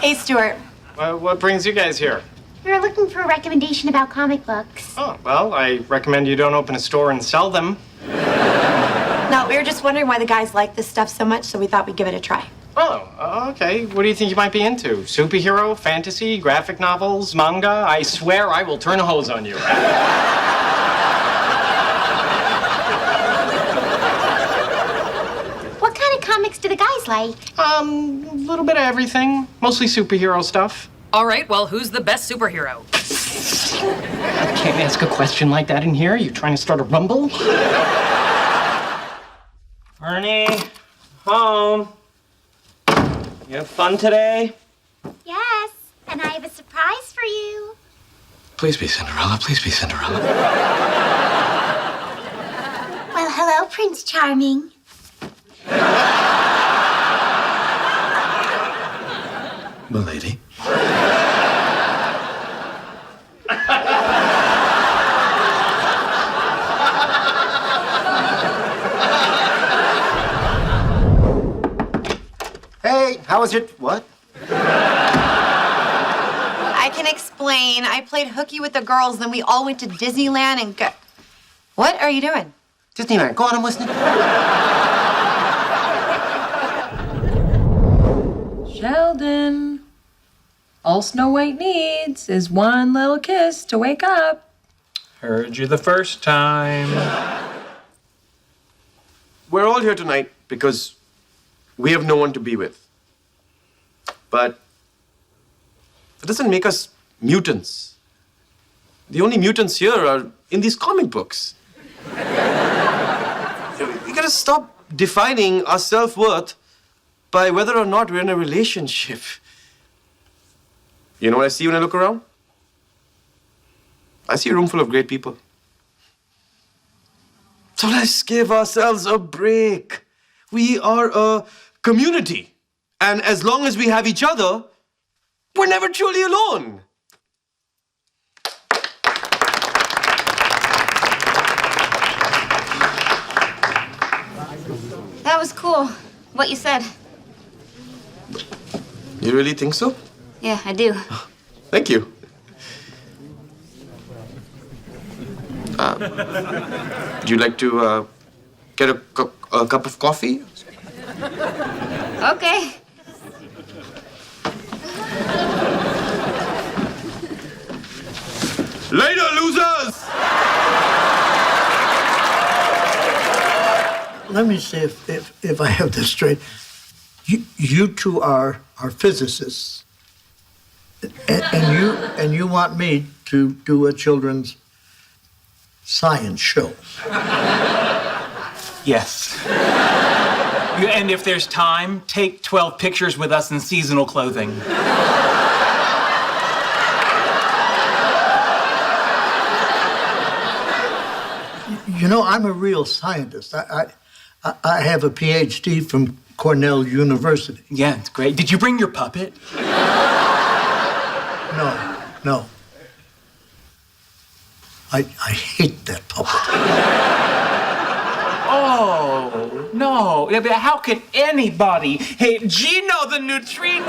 Hey, Stuart. What brings you guys here? We were looking for a recommendation about comic books. Oh, well, I recommend you don't open a store and sell them. No, we were just wondering why the guys like this stuff so much, so we thought we'd give it a try. Oh, okay. What do you think you might be into? Superhero, fantasy, graphic novels, manga? I swear I will turn a hose on you. What kind of comics do the guys like? A little bit of everything. Mostly superhero stuff. All right, well, who's the best superhero? I can't ask a question like that in here. You trying to start a rumble? Ernie, home. You have fun today? Yes, and I have a surprise for you. Please be Cinderella. Please be Cinderella. Well, hello, Prince Charming. Milady. How was your what? I can explain. I played hooky with the girls, then we all went to Disneyland and got... What are you doing? Disneyland. Go on, I'm listening. Sheldon, all Snow White needs is one little kiss to wake up. Heard you the first time. We're all here tonight because we have no one to be with. But that doesn't make us mutants. The only mutants here are in these comic books. We gotta stop defining our self-worth by whether or not we're in a relationship. You know what I see when I look around? I see a room full of great people. So let's give ourselves a break. We are a community. And as long as we have each other, we're never truly alone. That was cool, what you said. You really think so? Yeah, I do. Thank you. Would you like to get a cup of coffee? Okay. Later, losers! Let me see if I have this straight. You two are physicists, and you want me to do a children's science show. Yes. And if there's time, take 12 pictures with us in seasonal clothing. You know, I'm a real scientist. I have a PhD from Cornell University. Yeah, it's great. Did you bring your puppet? No. I hate that puppet. Oh, no. Yeah, but how could anybody hate Gino the Neutrino?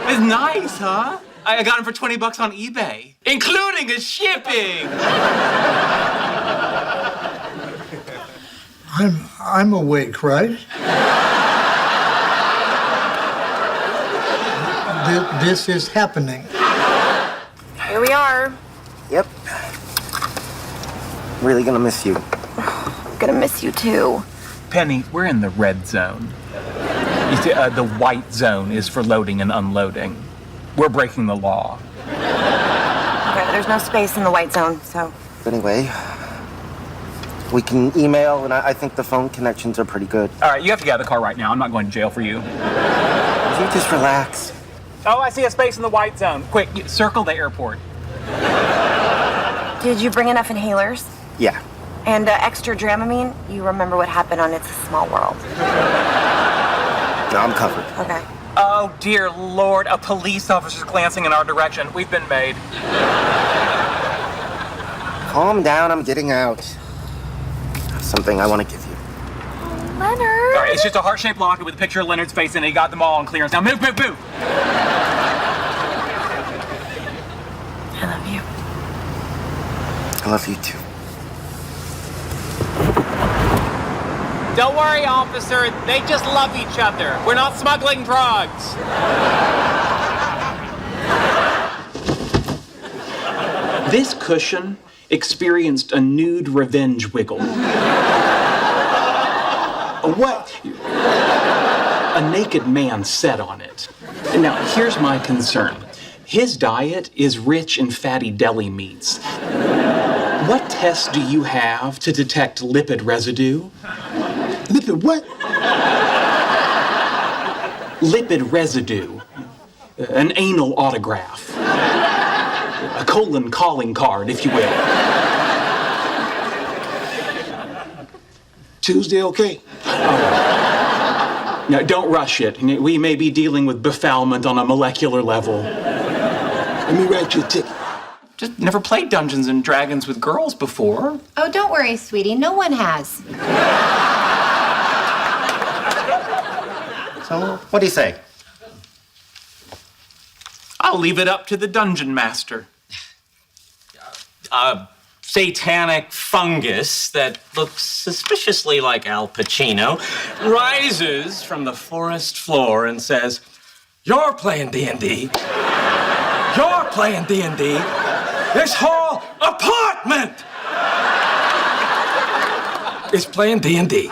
It's nice, huh? I got him for $20 on eBay, including his shipping. I'm awake, right? This is happening. Here we are. Yep. Really gonna miss you. I'm gonna miss you too. Penny, we're in the red zone. You see, the white zone is for loading and unloading. We're breaking the law. Okay, there's no space in the white zone, so... Anyway, we can email, and I think the phone connections are pretty good. All right, you have to get out of the car right now. I'm not going to jail for you. You just relax. Oh, I see a space in the white zone. Quick, circle the airport. Did you bring enough inhalers? Yeah. And extra Dramamine? You remember what happened on It's a Small World. No, I'm covered. Okay. Oh, dear Lord, a police officer's glancing in our direction. We've been made. Calm down, I'm getting out. Something I want to give you. Leonard! All right, it's just a heart-shaped locket with a picture of Leonard's face in it. He got them all on clearance. Now move, move, move! I love you. I love you too. Don't worry, officer. They just love each other. We're not smuggling drugs. This cushion experienced a nude revenge wiggle. What? A naked man sat on it. Now, here's my concern. His diet is rich in fatty deli meats. What tests do you have to detect lipid residue? Lipid what? Lipid residue. An anal autograph. A colon calling card, if you will. Tuesday, okay? Now, don't rush it. We may be dealing with befoulment on a molecular level. Let me write you a ticket. Just never played Dungeons and Dragons with girls before. Oh, don't worry, sweetie. No one has. So, what do you say? I'll leave it up to the dungeon master. A satanic fungus that looks suspiciously like Al Pacino rises from the forest floor and says, "You're playing D&D. You're playing D&D. This whole apartment is playing D&D."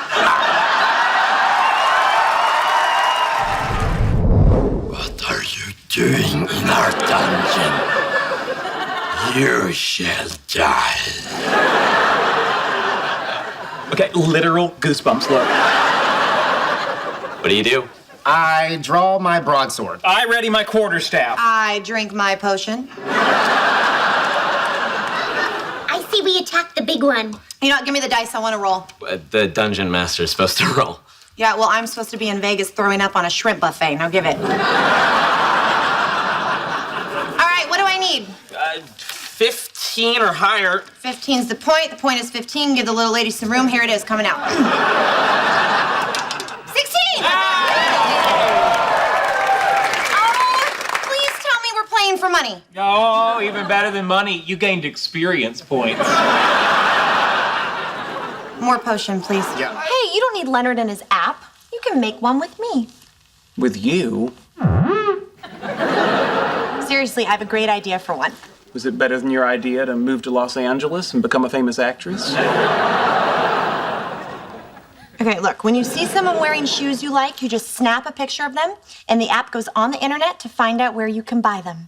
What are you doing in our dungeon? You shall die. Okay, literal goosebumps look. What do? I draw my broadsword. I ready my quarterstaff. I drink my potion. I see we attacked the big one. You know what? Give me the dice. I want to roll. The dungeon master's supposed to roll. Yeah, well, I'm supposed to be in Vegas throwing up on a shrimp buffet. Now give it. All right, what do I need? 15 or higher. 15's the point. The point is 15. Give the little lady some room. Here it is, coming out. 16! Please tell me we're playing for money. Oh, even better than money. You gained experience points. More potion, please. Yeah. Hey, you don't need Leonard and his app. You can make one with me. With you? Seriously, I have a great idea for one. Was it better than your idea to move to Los Angeles and become a famous actress? Okay, look, when you see someone wearing shoes you like, you just snap a picture of them, and the app goes on the internet to find out where you can buy them.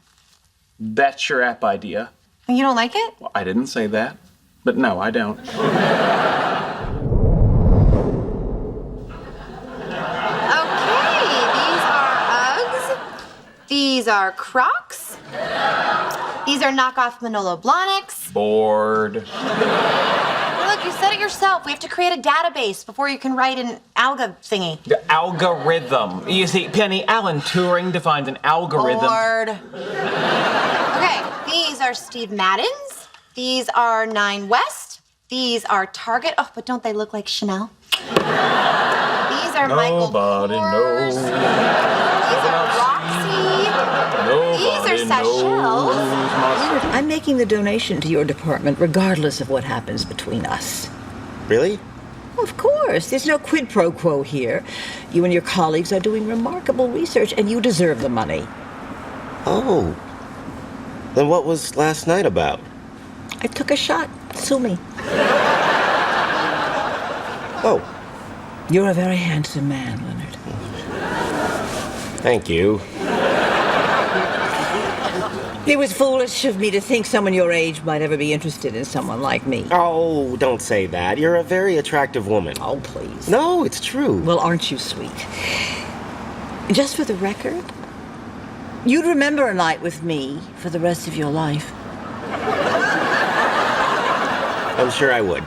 That's your app idea. You don't like it? Well, I didn't say that. But no, I don't. These are Crocs. These are knockoff Manolo Blahniks. Bored. Look, you said it yourself. We have to create a database before you can write an alga thingy. The algorithm. You see, Penny, Alan Turing defines an algorithm. Bored. Okay, these are Steve Madden's. These are Nine West. These are Target. Oh, but don't they look like Chanel? These are Michael Kors. These are Roxy. These are Seychelles. I'm making the donation to your department regardless of what happens between us. Really? Of course. There's no quid pro quo here. You and your colleagues are doing remarkable research, and you deserve the money. Oh. Then what was last night about? I took a shot. Sue me. Oh. You're a very handsome man, Leonard. Thank you. It was foolish of me to think someone your age might ever be interested in someone like me. Oh, don't say that. You're a very attractive woman. Oh, please. No, it's true. Well, aren't you sweet? Just for the record, you'd remember a night with me for the rest of your life. I'm sure I would.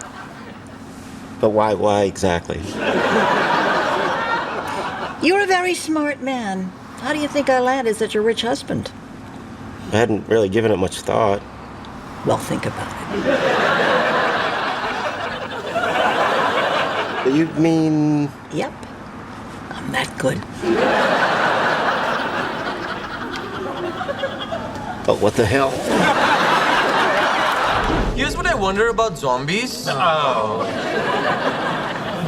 But why exactly? You're a very smart man. How do you think I landed such a rich husband? I hadn't really given it much thought. Well, think about it. You mean... Yep. I'm that good. But what the hell? Here's what I wonder about zombies.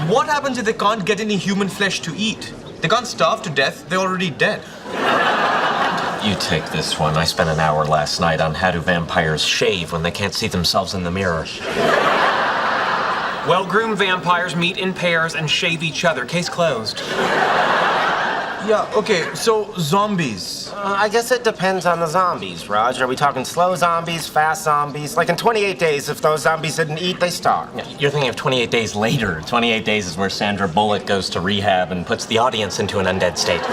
What happens if they can't get any human flesh to eat? They can't starve to death. They're already dead. You take this one. I spent an hour last night on how do vampires shave when they can't see themselves in the mirror. Well-groomed vampires meet in pairs and shave each other. Case closed. Yeah, okay, so zombies. I guess it depends on the zombies, Raj. Are we talking slow zombies, fast zombies? Like in 28 days, if those zombies didn't eat, they starve. Yeah, you're thinking of 28 days later. 28 days is where Sandra Bullock goes to rehab and puts the audience into an undead state.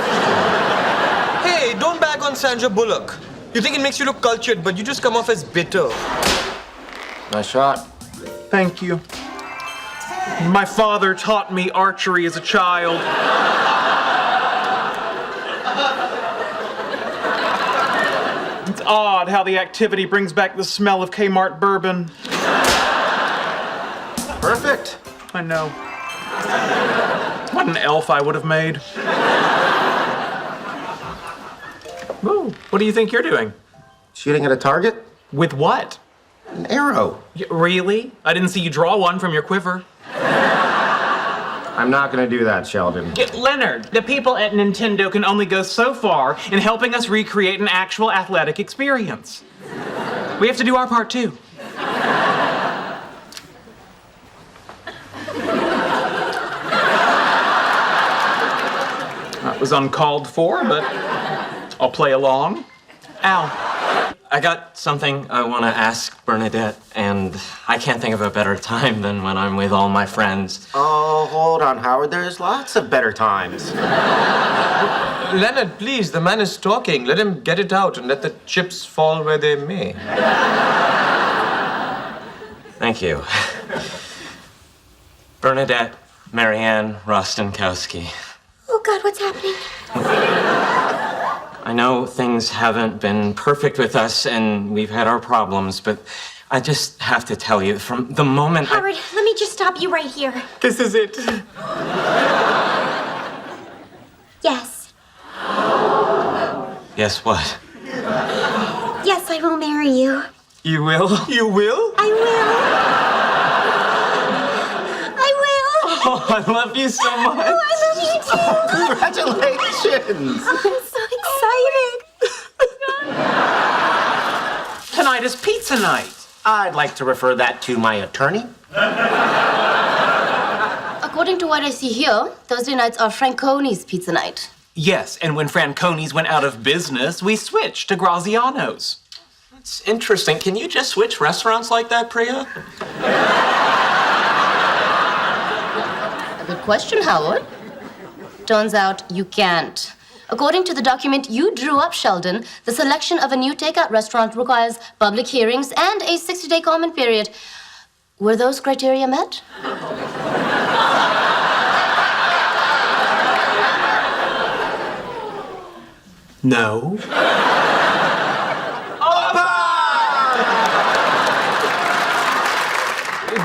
Hey, don't bag on Sandra Bullock. You think it makes you look cultured, but you just come off as bitter. Nice shot. Thank you. My father taught me archery as a child. It's odd how the activity brings back the smell of Kmart bourbon. Perfect. I know. What an elf I would have made. Ooh, what do you think you're doing? Shooting at a target? With what? An arrow. Really? I didn't see you draw one from your quiver. I'm not gonna do that, Sheldon. Leonard, the people at Nintendo can only go so far in helping us recreate an actual athletic experience. We have to do our part too. That was uncalled for, but I'll play along. Al. I got something I want to ask Bernadette, and I can't think of a better time than when I'm with all my friends. Oh, hold on, Howard. There's lots of better times. Leonard, please, the man is talking. Let him get it out and let the chips fall where they may. Thank you. Bernadette, Marianne Rostenkowski. Oh, God, what's happening? I know things haven't been perfect with us and we've had our problems, but I just have to tell you, from the moment Howard, let me just stop you right here. This is it. Yes. Guess what? Yes, I will marry you. You will? You will? I will. I will. Oh, I love you so much. Oh, I love you too. Congratulations. Oh, I'm so excited. Tonight is pizza night. I'd like to refer that to my attorney. According to what I see here, Thursday nights are Franconi's pizza night. Yes, and when Franconi's went out of business, we switched to Graziano's. That's interesting. Can you just switch restaurants like that, Priya? A good question, Howard. Turns out you can't. According to the document you drew up, Sheldon, the selection of a new takeout restaurant requires public hearings and a 60-day comment period. Were those criteria met? No.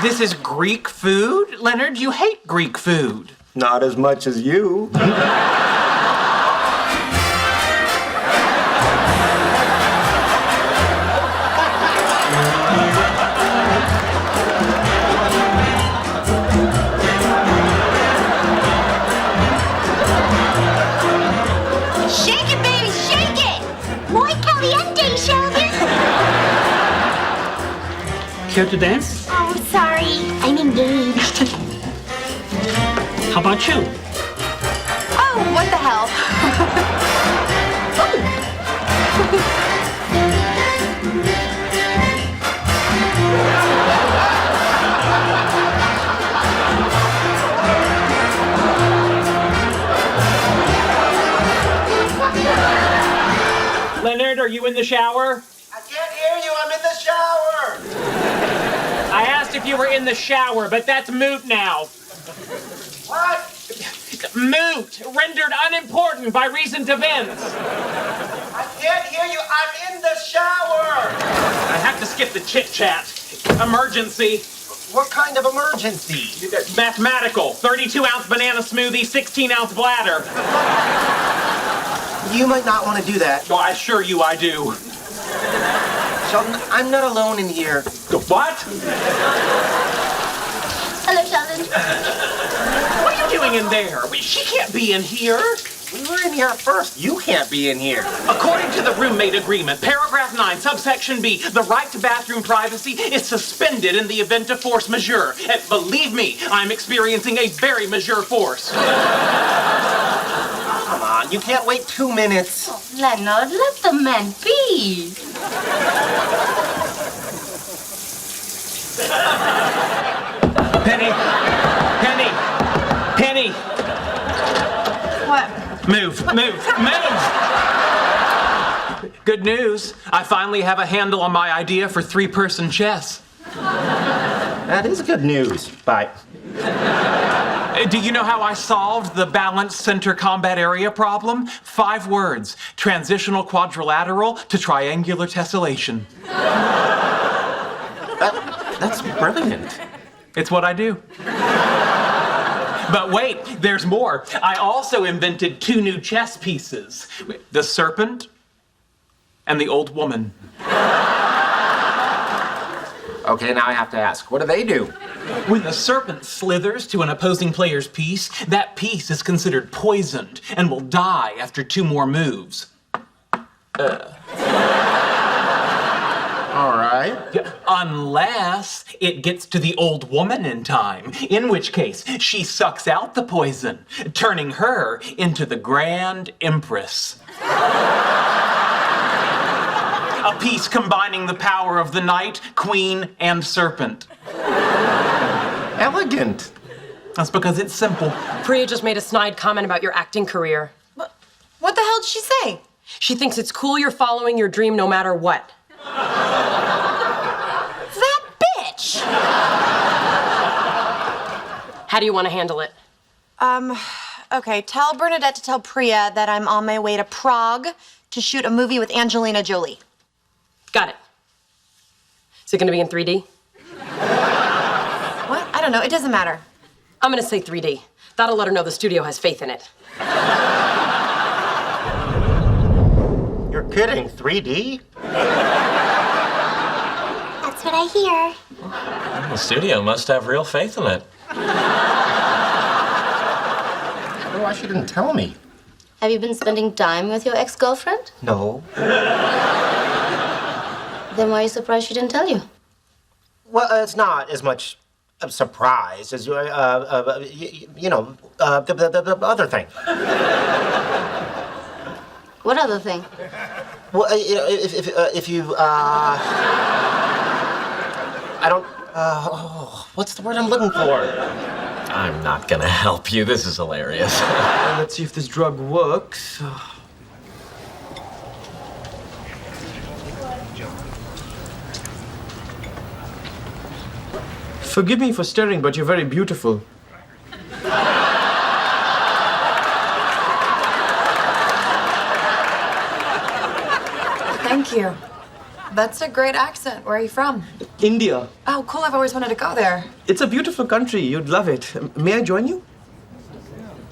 This is Greek food? Leonard, you hate Greek food. Not as much as you. Shake it, baby, shake it! Muy caliente, Sheldon. Care to dance? Oh, sorry. I'm engaged. How about you? Oh, what the hell? Leonard, are you in the shower? I can't hear you. I'm in the shower. I asked if you were in the shower, but that's moot now. What? Moot, rendered unimportant by recent events. I can't hear you. I'm in the shower. I have to skip the chit-chat. Emergency. What kind of emergency? Mathematical. 32-ounce banana smoothie, 16-ounce bladder. You might not want to do that. Oh, I assure you I do. Sheldon, I'm not alone in here. What? Hello, Sheldon. What are you doing in there? She can't be in here. We were in here first. You can't be in here. According to the roommate agreement, paragraph 9, subsection B, the right to bathroom privacy is suspended in the event of force majeure. And believe me, I'm experiencing a very majeure force. Come on, you can't wait 2 minutes. Oh, Leonard, let the man be. Penny! Penny! Penny! What? Move! Good news. I finally have a handle on my idea for 3-person chess. That is good news. Bye. Do you know how I solved the balanced center combat area problem? 5 words. Transitional quadrilateral to triangular tessellation. That's brilliant. It's what I do. But wait, there's more. I also invented 2 new chess pieces. The serpent and the old woman. Okay, now I have to ask, what do they do? When the serpent slithers to an opposing player's piece, that piece is considered poisoned and will die after 2 more moves. All right. Unless it gets to the old woman in time, in which case she sucks out the poison, turning her into the Grand Empress. A piece combining the power of the knight, queen, and serpent. Elegant. That's because it's simple. Priya just made a snide comment about your acting career. What the hell did she say? She thinks it's cool you're following your dream no matter what. That bitch! How do you want to handle it? Okay, tell Bernadette to tell Priya that I'm on my way to Prague to shoot a movie with Angelina Jolie. Got it. Is it going to be in 3D? What? I don't know. It doesn't matter. I'm going to say 3D. That'll let her know the studio has faith in it. You're kidding, 3D? That's what I hear. The studio must have real faith in it. Why she didn't tell me? Have you been spending time with your ex-girlfriend? No. Then why are you surprised she didn't tell you? Well, it's not as much a surprise as, the other thing. What other thing? Well, if you, I don't, what's the word I'm looking for? I'm not gonna help you. This is hilarious. Let's see if this drug works. Forgive me for staring, but you're very beautiful. Thank you. That's a great accent. Where are you from? India. Oh, cool. I've always wanted to go there. It's a beautiful country. You'd love it. May I join you?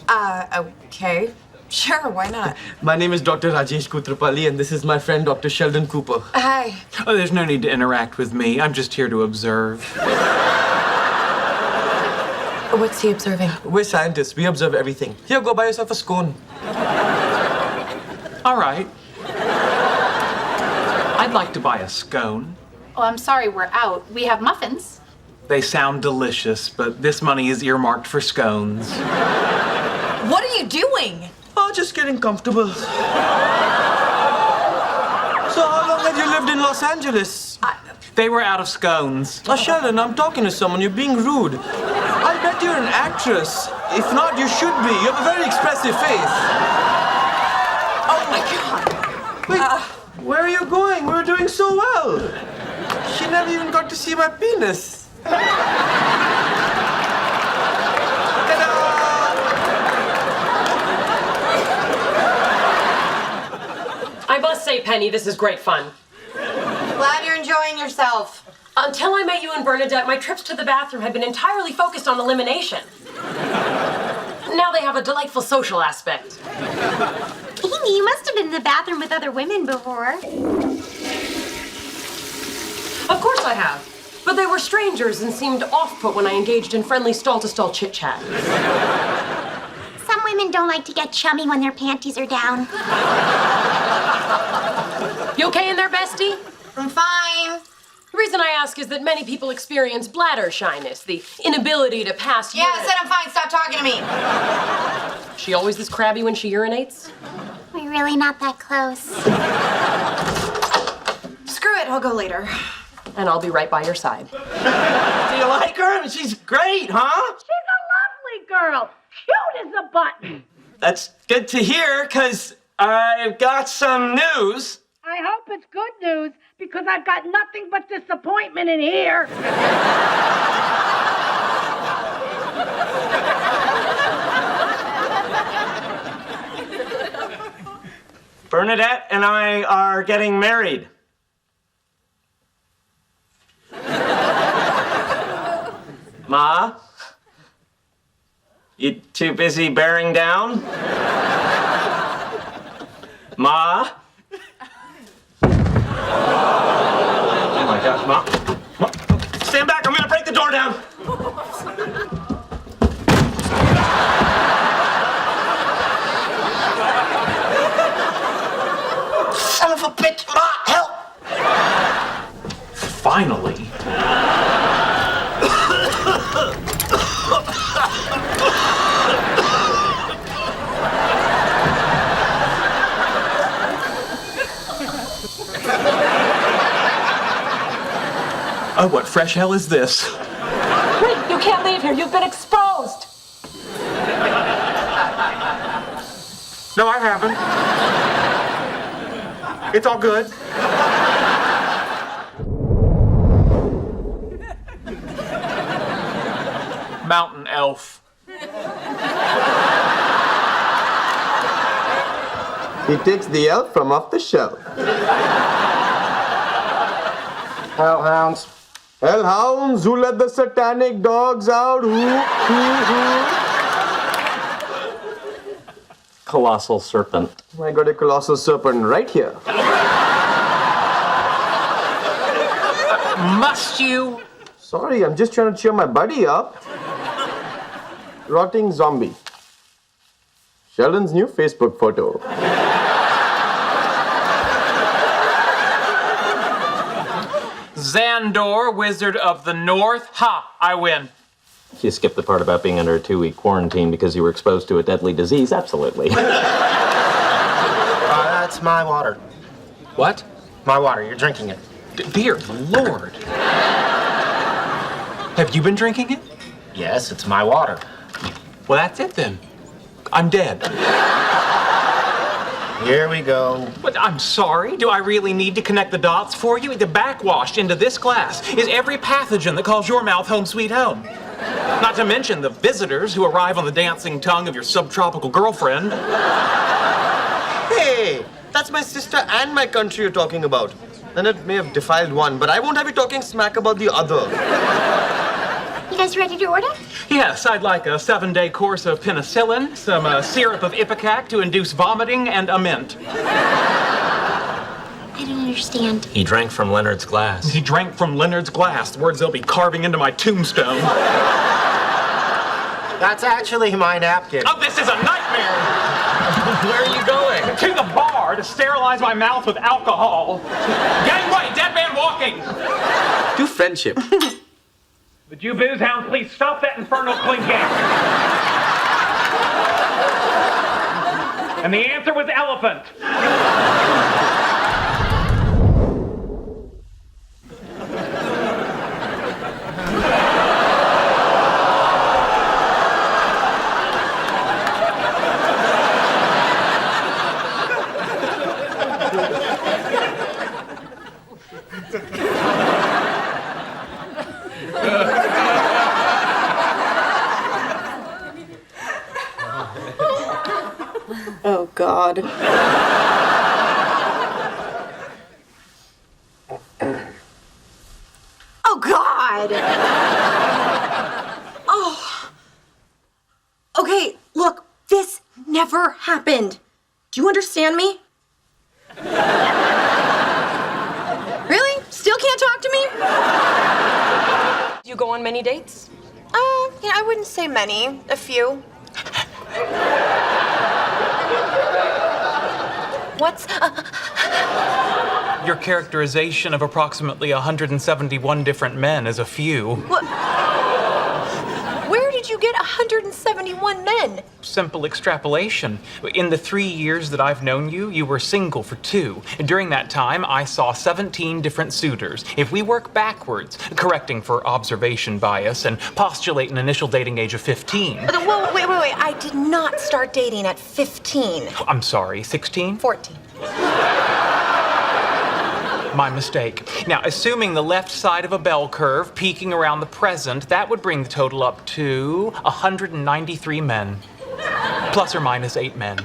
Okay. Sure, why not? My name is Dr. Rajesh Kutrapalli, and this is my friend Dr. Sheldon Cooper. Hi. Oh, there's no need to interact with me. I'm just here to observe. What's he observing? We're scientists. We observe everything. Here, go buy yourself a scone. All right. I'd like to buy a scone. Oh, I'm sorry, we're out. We have muffins. They sound delicious, but this money is earmarked for scones. What are you doing? Oh, just getting comfortable. So how long have you lived in Los Angeles? They were out of scones. Oh, Sheldon, I'm talking to someone. You're being rude. I bet you're an actress. If not, you should be. You have a very expressive face. Oh my God. Wait, where are you going? We were doing so well. She never even got to see my penis. I must say, Penny, this is great fun. Glad you're enjoying yourself. Until I met you and Bernadette, my trips to the bathroom had been entirely focused on elimination. Now they have a delightful social aspect. Amy, you must have been in the bathroom with other women before. Of course I have. But they were strangers and seemed off-put when I engaged in friendly stall-to-stall chit-chat. Some women don't like to get chummy when their panties are down. You okay in there, bestie? I'm fine. The reason I ask is that many people experience bladder shyness, the inability to pass Yeah, I said I'm fine. Stop talking to me. She always this crabby when she urinates? We're really not that close. Screw it. I'll go later. And I'll be right by your side. Do you like her? She's great, huh? She's a lovely girl. Cute as a button. That's good to hear, because I've got some news. I hope it's good news because I've got nothing but disappointment in here. Bernadette and I are getting married. Ma? You too busy bearing down? Ma? Yeah, Mom. Stand back, I'm gonna break the door down. Son of a bitch! Ma, help! Finally. Oh, what fresh hell is this? Wait, you can't leave here. You've been exposed. No, I haven't. It's all good. Mountain elf. He takes the elf from off the shelf. Hellhounds. Hellhounds, who let the satanic dogs out? Who? Colossal serpent. I got a colossal serpent right here. Must you? Sorry, I'm just trying to cheer my buddy up. Rotting zombie. Sheldon's new Facebook photo. Xandor, Wizard of the North. Ha! I win. You skipped the part about being under a 2-week quarantine because you were exposed to a deadly disease. Absolutely. That's my water. What? My water. You're drinking it. Dear Lord. Have you been drinking it? Yes, it's my water. Well, that's it then. I'm dead. Here we go. But I'm sorry. Do I really need to connect the dots for you? The backwashed into this glass is every pathogen that calls your mouth home sweet home. Not to mention the visitors who arrive on the dancing tongue of your subtropical girlfriend. Hey, that's my sister and my country you're talking about. Leonard may have defiled one, but I won't have you talking smack about the other. You guys ready to order? Yes, I'd like a 7-day course of penicillin, some syrup of ipecac to induce vomiting, and a mint. I don't understand. He drank from Leonard's glass. He drank from Leonard's glass. The words they'll be carving into my tombstone. That's actually my napkin. Oh, this is a nightmare! Where are you going? To the bar to sterilize my mouth with alcohol. Gangway, dead man walking! To friendship. Would you booze hounds please stop that infernal clinking? And the answer was elephant. Oh, God. Oh, God! Oh. Okay, look, this never happened. Do you understand me? Really? Still can't talk to me? You go on many dates? Yeah, I wouldn't say many. A few. What's... Your characterization of approximately 171 different men is a few. What? Where did you get 171 men? Simple extrapolation. In the 3 years that I've known you, you were single for 2. During that time, I saw 17 different suitors. If we work backwards, correcting for observation bias, and postulate an initial dating age of 15. Whoa, wait. I did not start dating at 15. I'm sorry, 16? 14. My mistake. Now, assuming the left side of a bell curve peaking around the present, that would bring the total up to 193 men. Plus or minus 8 men.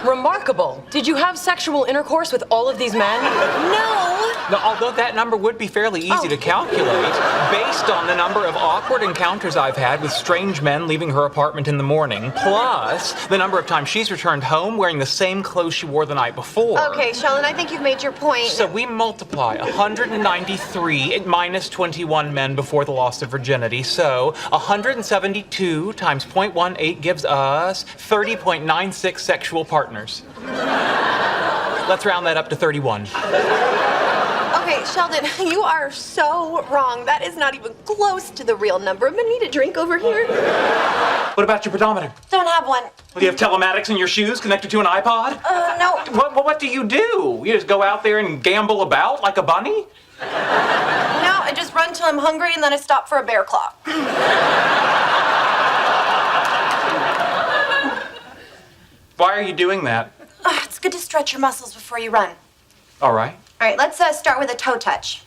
Remarkable. Remarkable. Did you have sexual intercourse with all of these men? No. Now, although that number would be fairly easy to calculate, based on the number of awkward encounters I've had with strange men leaving her apartment in the morning, plus the number of times she's returned home wearing the same clothes she wore the night before. Okay, Sheldon, I think you've made your point. So we multiply 193 minus 21 men before the loss of virginity. So 172 times 0.18 gives us 30.96 sexual partners. Let's round that up to 31. Okay, Sheldon, you are so wrong. That is not even close to the real number. I'm gonna need a drink over here. What about your pedometer? Don't have one. Do you have telematics in your shoes connected to an iPod? No. What do? You just go out there and gamble about like a bunny? No, I just run till I'm hungry and then I stop for a bear claw. Why are you doing that? It's good to stretch your muscles before you run. All right. All right, let's start with a toe touch.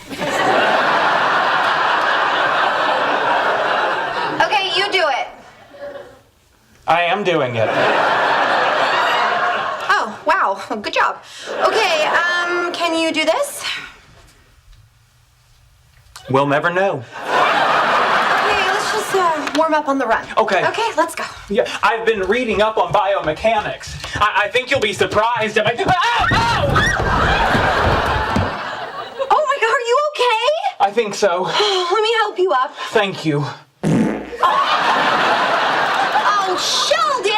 Okay, you do it. I am doing it. Oh, wow, good job. Okay, can you do this? We'll never know. Okay, let's just warm up on the run. Okay. Okay, let's go. Yeah, I've been reading up on biomechanics. I think you'll be surprised if I do. Ow! Oh my God, are you okay? I think so. Let me help you up. Thank you. Oh, Sheldon!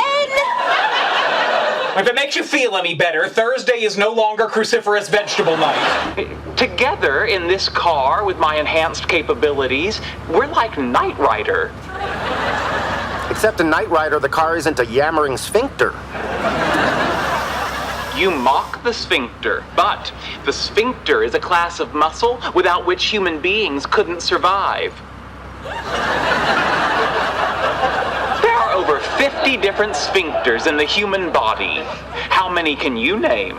If it makes you feel any better, Thursday is no longer cruciferous vegetable night. Together in this car with my enhanced capabilities, we're like Knight Rider. Except in Knight Rider, the car isn't a yammering sphincter. You mock the sphincter, but the sphincter is a class of muscle without which human beings couldn't survive. There are over 50 different sphincters in the human body. How many can you name?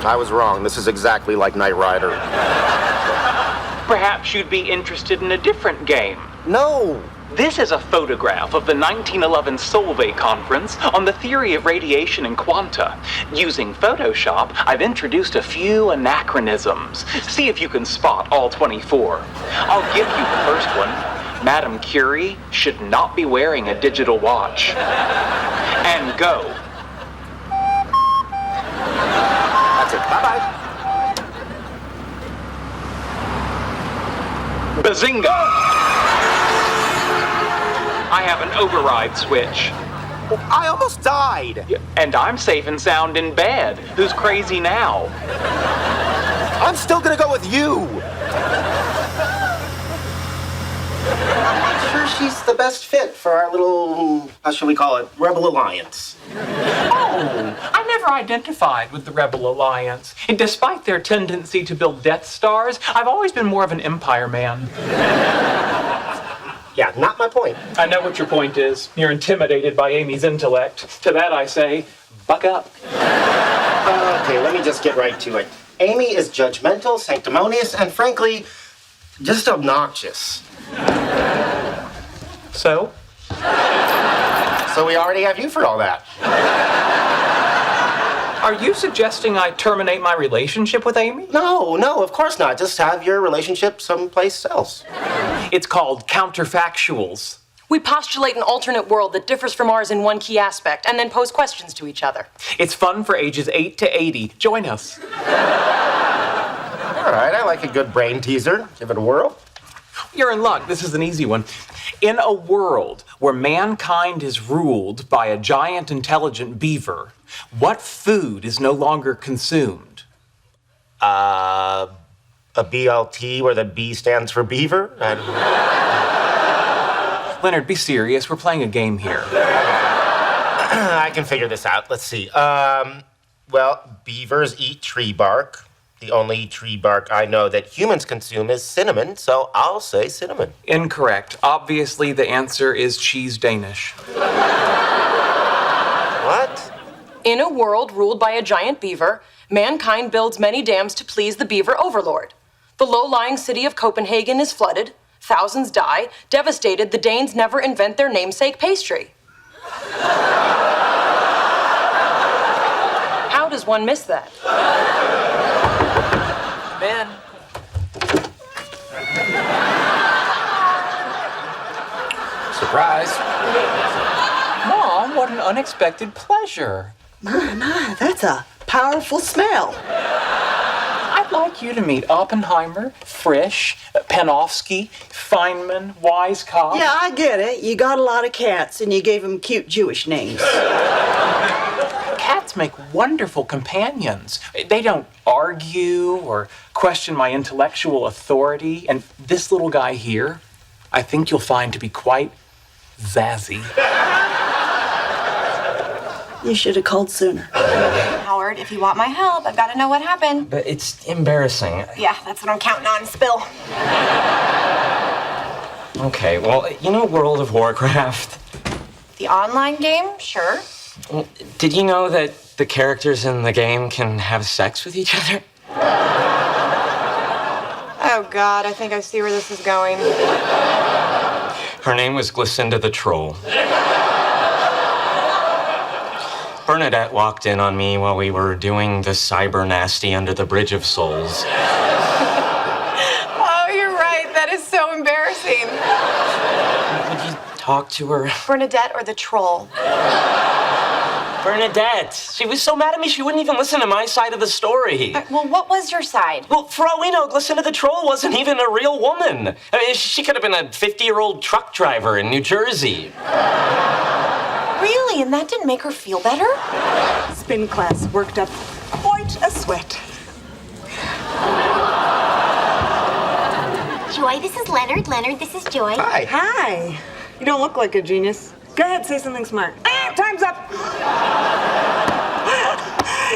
I was wrong. This is exactly like Knight Rider. Perhaps you'd be interested in a different game. No! This is a photograph of the 1911 Solvay Conference on the theory of radiation and quanta. Using Photoshop, I've introduced a few anachronisms. See if you can spot all 24. I'll give you the first one. Madame Curie should not be wearing a digital watch. And go. That's it. Bye-bye. Bazinga! I have an override switch. I almost died. And I'm safe and sound in bed. Who's crazy now? I'm still gonna go with you. I'm sure she's the best fit for our little, how shall we call it, Rebel Alliance. Oh, I never identified with the Rebel Alliance. And despite their tendency to build Death Stars, I've always been more of an Empire man. Yeah, not my point. I know what your point is. You're intimidated by Amy's intellect. To that I say, buck up. Okay, let me just get right to it. Amy is judgmental, sanctimonious, and frankly, just obnoxious. So? So we already have you for all that. Are you suggesting I terminate my relationship with Amy? No, of course not. Just have your relationship someplace else. It's called counterfactuals. We postulate an alternate world that differs from ours in one key aspect, and then pose questions to each other. It's fun for ages 8 to 80. Join us. All right, I like a good brain teaser. Give it a whirl. You're in luck. This is an easy one. In a world where mankind is ruled by a giant intelligent beaver, what food is no longer consumed? A BLT where the B stands for beaver? Leonard, be serious. We're playing a game here. I can figure this out. Let's see. Well, beavers eat tree bark. The only tree bark I know that humans consume is cinnamon, so I'll say cinnamon. Incorrect. Obviously, the answer is cheese Danish. What? In a world ruled by a giant beaver, mankind builds many dams to please the beaver overlord. The low-lying city of Copenhagen is flooded. Thousands die. Devastated, the Danes never invent their namesake pastry. How does one miss that? Ben. Surprise. Mom, what an unexpected pleasure. My, that's a powerful smell. I'd like you to meet Oppenheimer, Frisch, Panofsky, Feynman, Weizkopf. Yeah, I get it. You got a lot of cats and you gave them cute Jewish names. Cats make wonderful companions. They don't argue or question my intellectual authority. And this little guy here, I think you'll find to be quite zazzy. You should have called sooner. Howard, if you want my help, I've got to know what happened. But it's embarrassing. Yeah, that's what I'm counting on, Spill. Okay, well, you know World of Warcraft? The online game? Sure. Well, did you know that the characters in the game can have sex with each other? Oh, God, I think I see where this is going. Her name was Glycinda the Troll. Bernadette walked in on me while we were doing the cyber nasty under the Bridge of Souls. Oh, you're right. That is so embarrassing. Would you talk to her? Bernadette or the troll? Bernadette. She was so mad at me she wouldn't even listen to my side of the story. Well, what was your side? Well, for all we know, Glycinda the Troll wasn't even a real woman. I mean, she could have been a 50-year-old truck driver in New Jersey. Really? And that didn't make her feel better? Spin class worked up quite a sweat. Joy, this is Leonard. Leonard, this is Joy. Hi. Hi. You don't look like a genius. Go ahead, say something smart. Time's up.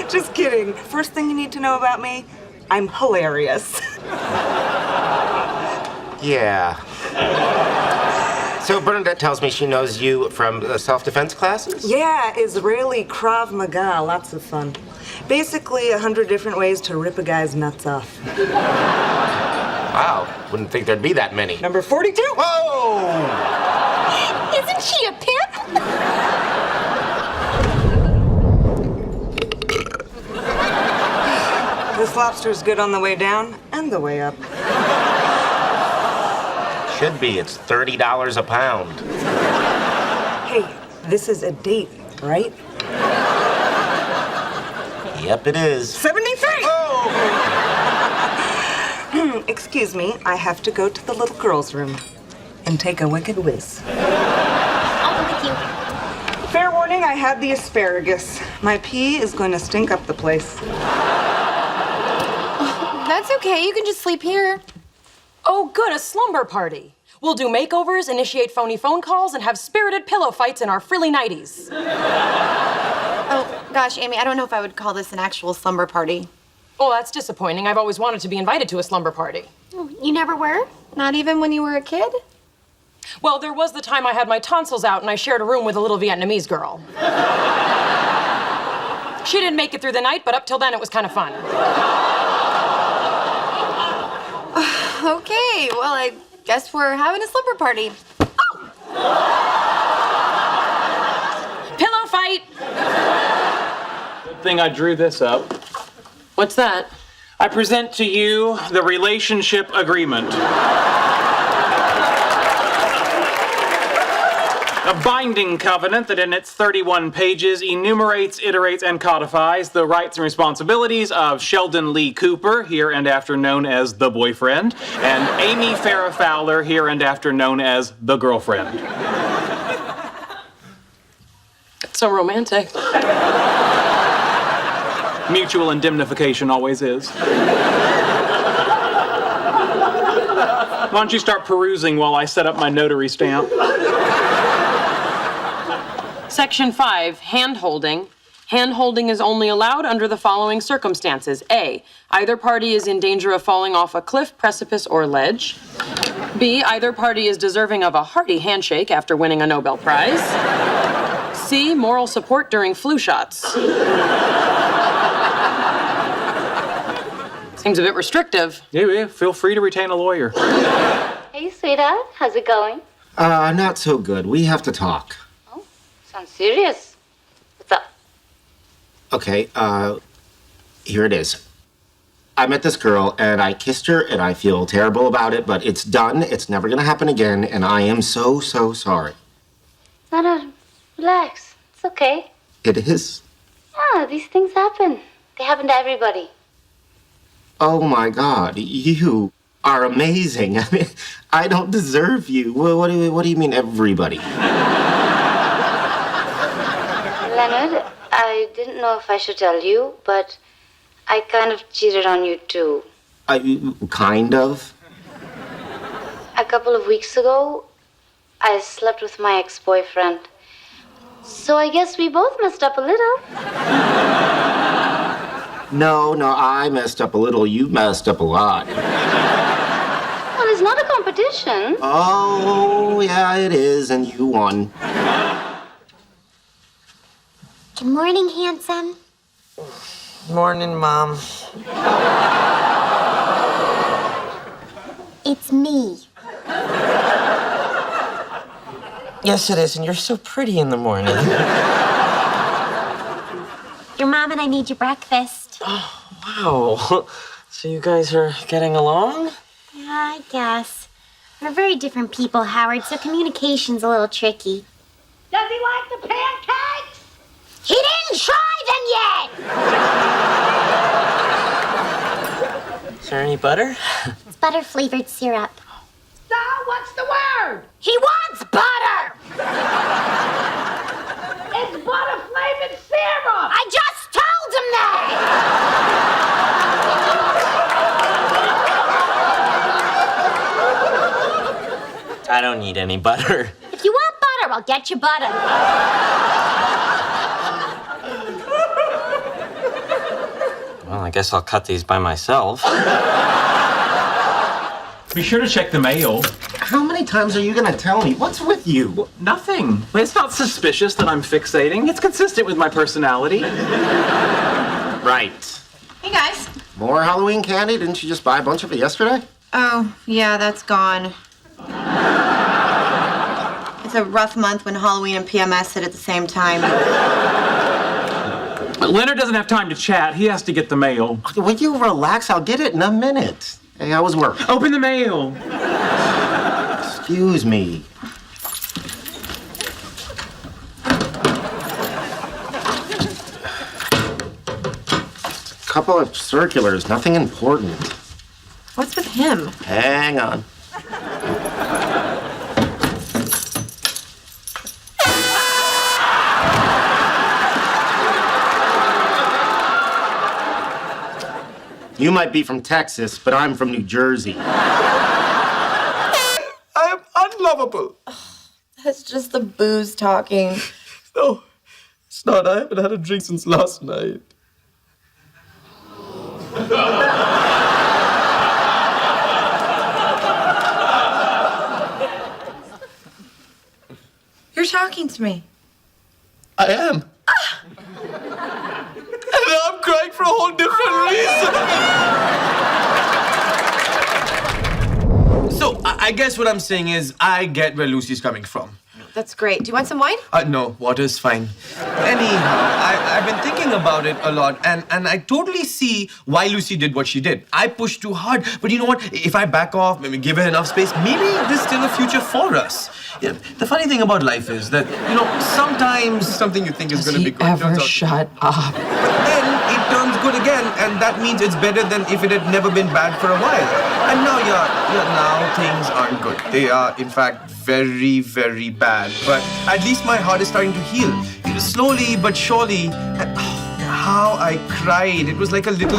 Just kidding. First thing you need to know about me, I'm hilarious. Yeah. So Bernadette tells me she knows you from self-defense classes? Yeah, Israeli Krav Maga, lots of fun. Basically, 100 different ways to rip a guy's nuts off. Wow, wouldn't think there'd be that many. Number 42. Whoa! Isn't she a pimp? This lobster's good on the way down and the way up. Should be. It's $30 a pound. Hey, this is a date, right? Yep, it is. 73! Oh! Excuse me, I have to go to the little girl's room and take a wicked whiz. I'll go with you. Fair warning, I had the asparagus. My pee is going to stink up the place. That's okay. You can just sleep here. Oh, good, a slumber party. We'll do makeovers, initiate phony phone calls, and have spirited pillow fights in our frilly nighties. Oh, gosh, Amy, I don't know if I would call this an actual slumber party. Oh, that's disappointing. I've always wanted to be invited to a slumber party. You never were? Not even when you were a kid? Well, there was the time I had my tonsils out and I shared a room with a little Vietnamese girl. She didn't make it through the night, but up till then it was kind of fun. Okay, well, I guess we're having a slumber party. Pillow fight! Good thing I drew this up. What's that? I present to you the relationship agreement. A binding covenant that in its 31 pages enumerates, iterates, and codifies the rights and responsibilities of Sheldon Lee Cooper, here and after known as the boyfriend, and Amy Farrah Fowler, here and after known as the girlfriend. That's so romantic. Mutual indemnification always is. Why don't you start perusing while I set up my notary stamp? Section 5, hand-holding. Hand-holding is only allowed under the following circumstances. A, either party is in danger of falling off a cliff, precipice, or ledge. B, either party is deserving of a hearty handshake after winning a Nobel Prize. C, moral support during flu shots. Seems a bit restrictive. Yeah, feel free to retain a lawyer. Hey, sweetheart. How's it going? Not so good. We have to talk. Sounds serious. What's up? Okay, here it is. I met this girl and I kissed her and I feel terrible about it, but it's done. It's never gonna happen again, and I am so sorry. No, relax. It's okay. It is? Yeah, these things happen. They happen to everybody. Oh my God, you are amazing. I mean, I don't deserve you. What do you mean, everybody? Leonard, I didn't know if I should tell you, but I kind of cheated on you too. Kind of? A couple of weeks ago, I slept with my ex-boyfriend. So I guess we both messed up a little. No, I messed up a little. You messed up a lot. Well, it's not a competition. Oh, yeah, it is, and you won. Good morning, handsome. Morning, Mom. It's me. Yes, it is, and you're so pretty in the morning. Your mom and I made you breakfast. Wow. So you guys are getting along? Yeah, I guess. We're very different people, Howard, so communication's a little tricky. Does he like the pancakes? He didn't try them yet! Is there any butter? It's butter-flavored syrup. So, what's the word? He wants butter! It's butter-flavored syrup! I just told him that! I don't need any butter. If you want butter, I'll get you butter. Well, I guess I'll cut these by myself. Be sure to check the mail. How many times are you gonna tell me? What's with you? Well, nothing. It's not suspicious that I'm fixating. It's consistent with my personality. Right. Hey, guys. More Halloween candy? Didn't you just buy a bunch of it yesterday? Oh, yeah, that's gone. It's a rough month when Halloween and PMS hit at the same time. Leonard doesn't have time to chat. He has to get the mail. Will you relax? I'll get it in a minute. Hey, how was work? Open the mail. Excuse me. A couple of circulars, nothing important. What's with him? Hang on. You might be from Texas, but I'm from New Jersey. I am unlovable. That's just the booze talking. No, it's not. I haven't had a drink since last night. You're talking to me. I am. And I'm crying for a whole different reason. So, I guess what I'm saying is, I get where Lucy's coming from. That's great. Do you want some wine? No, water's fine. Anyhow, I've been thinking about it a lot, and I totally see why Lucy did what she did. I pushed too hard, but you know what? If I back off, maybe give her enough space, maybe there's still a future for us. Yeah, the funny thing about life is that, sometimes something you think is going to be good turns out. Shut up. But then it turns good again, and that means it's better than if it had never been bad for a while. And now, now things aren't good. They are, in fact, very, very bad. But at least my heart is starting to heal. Slowly but surely. And, how I cried. It was like a little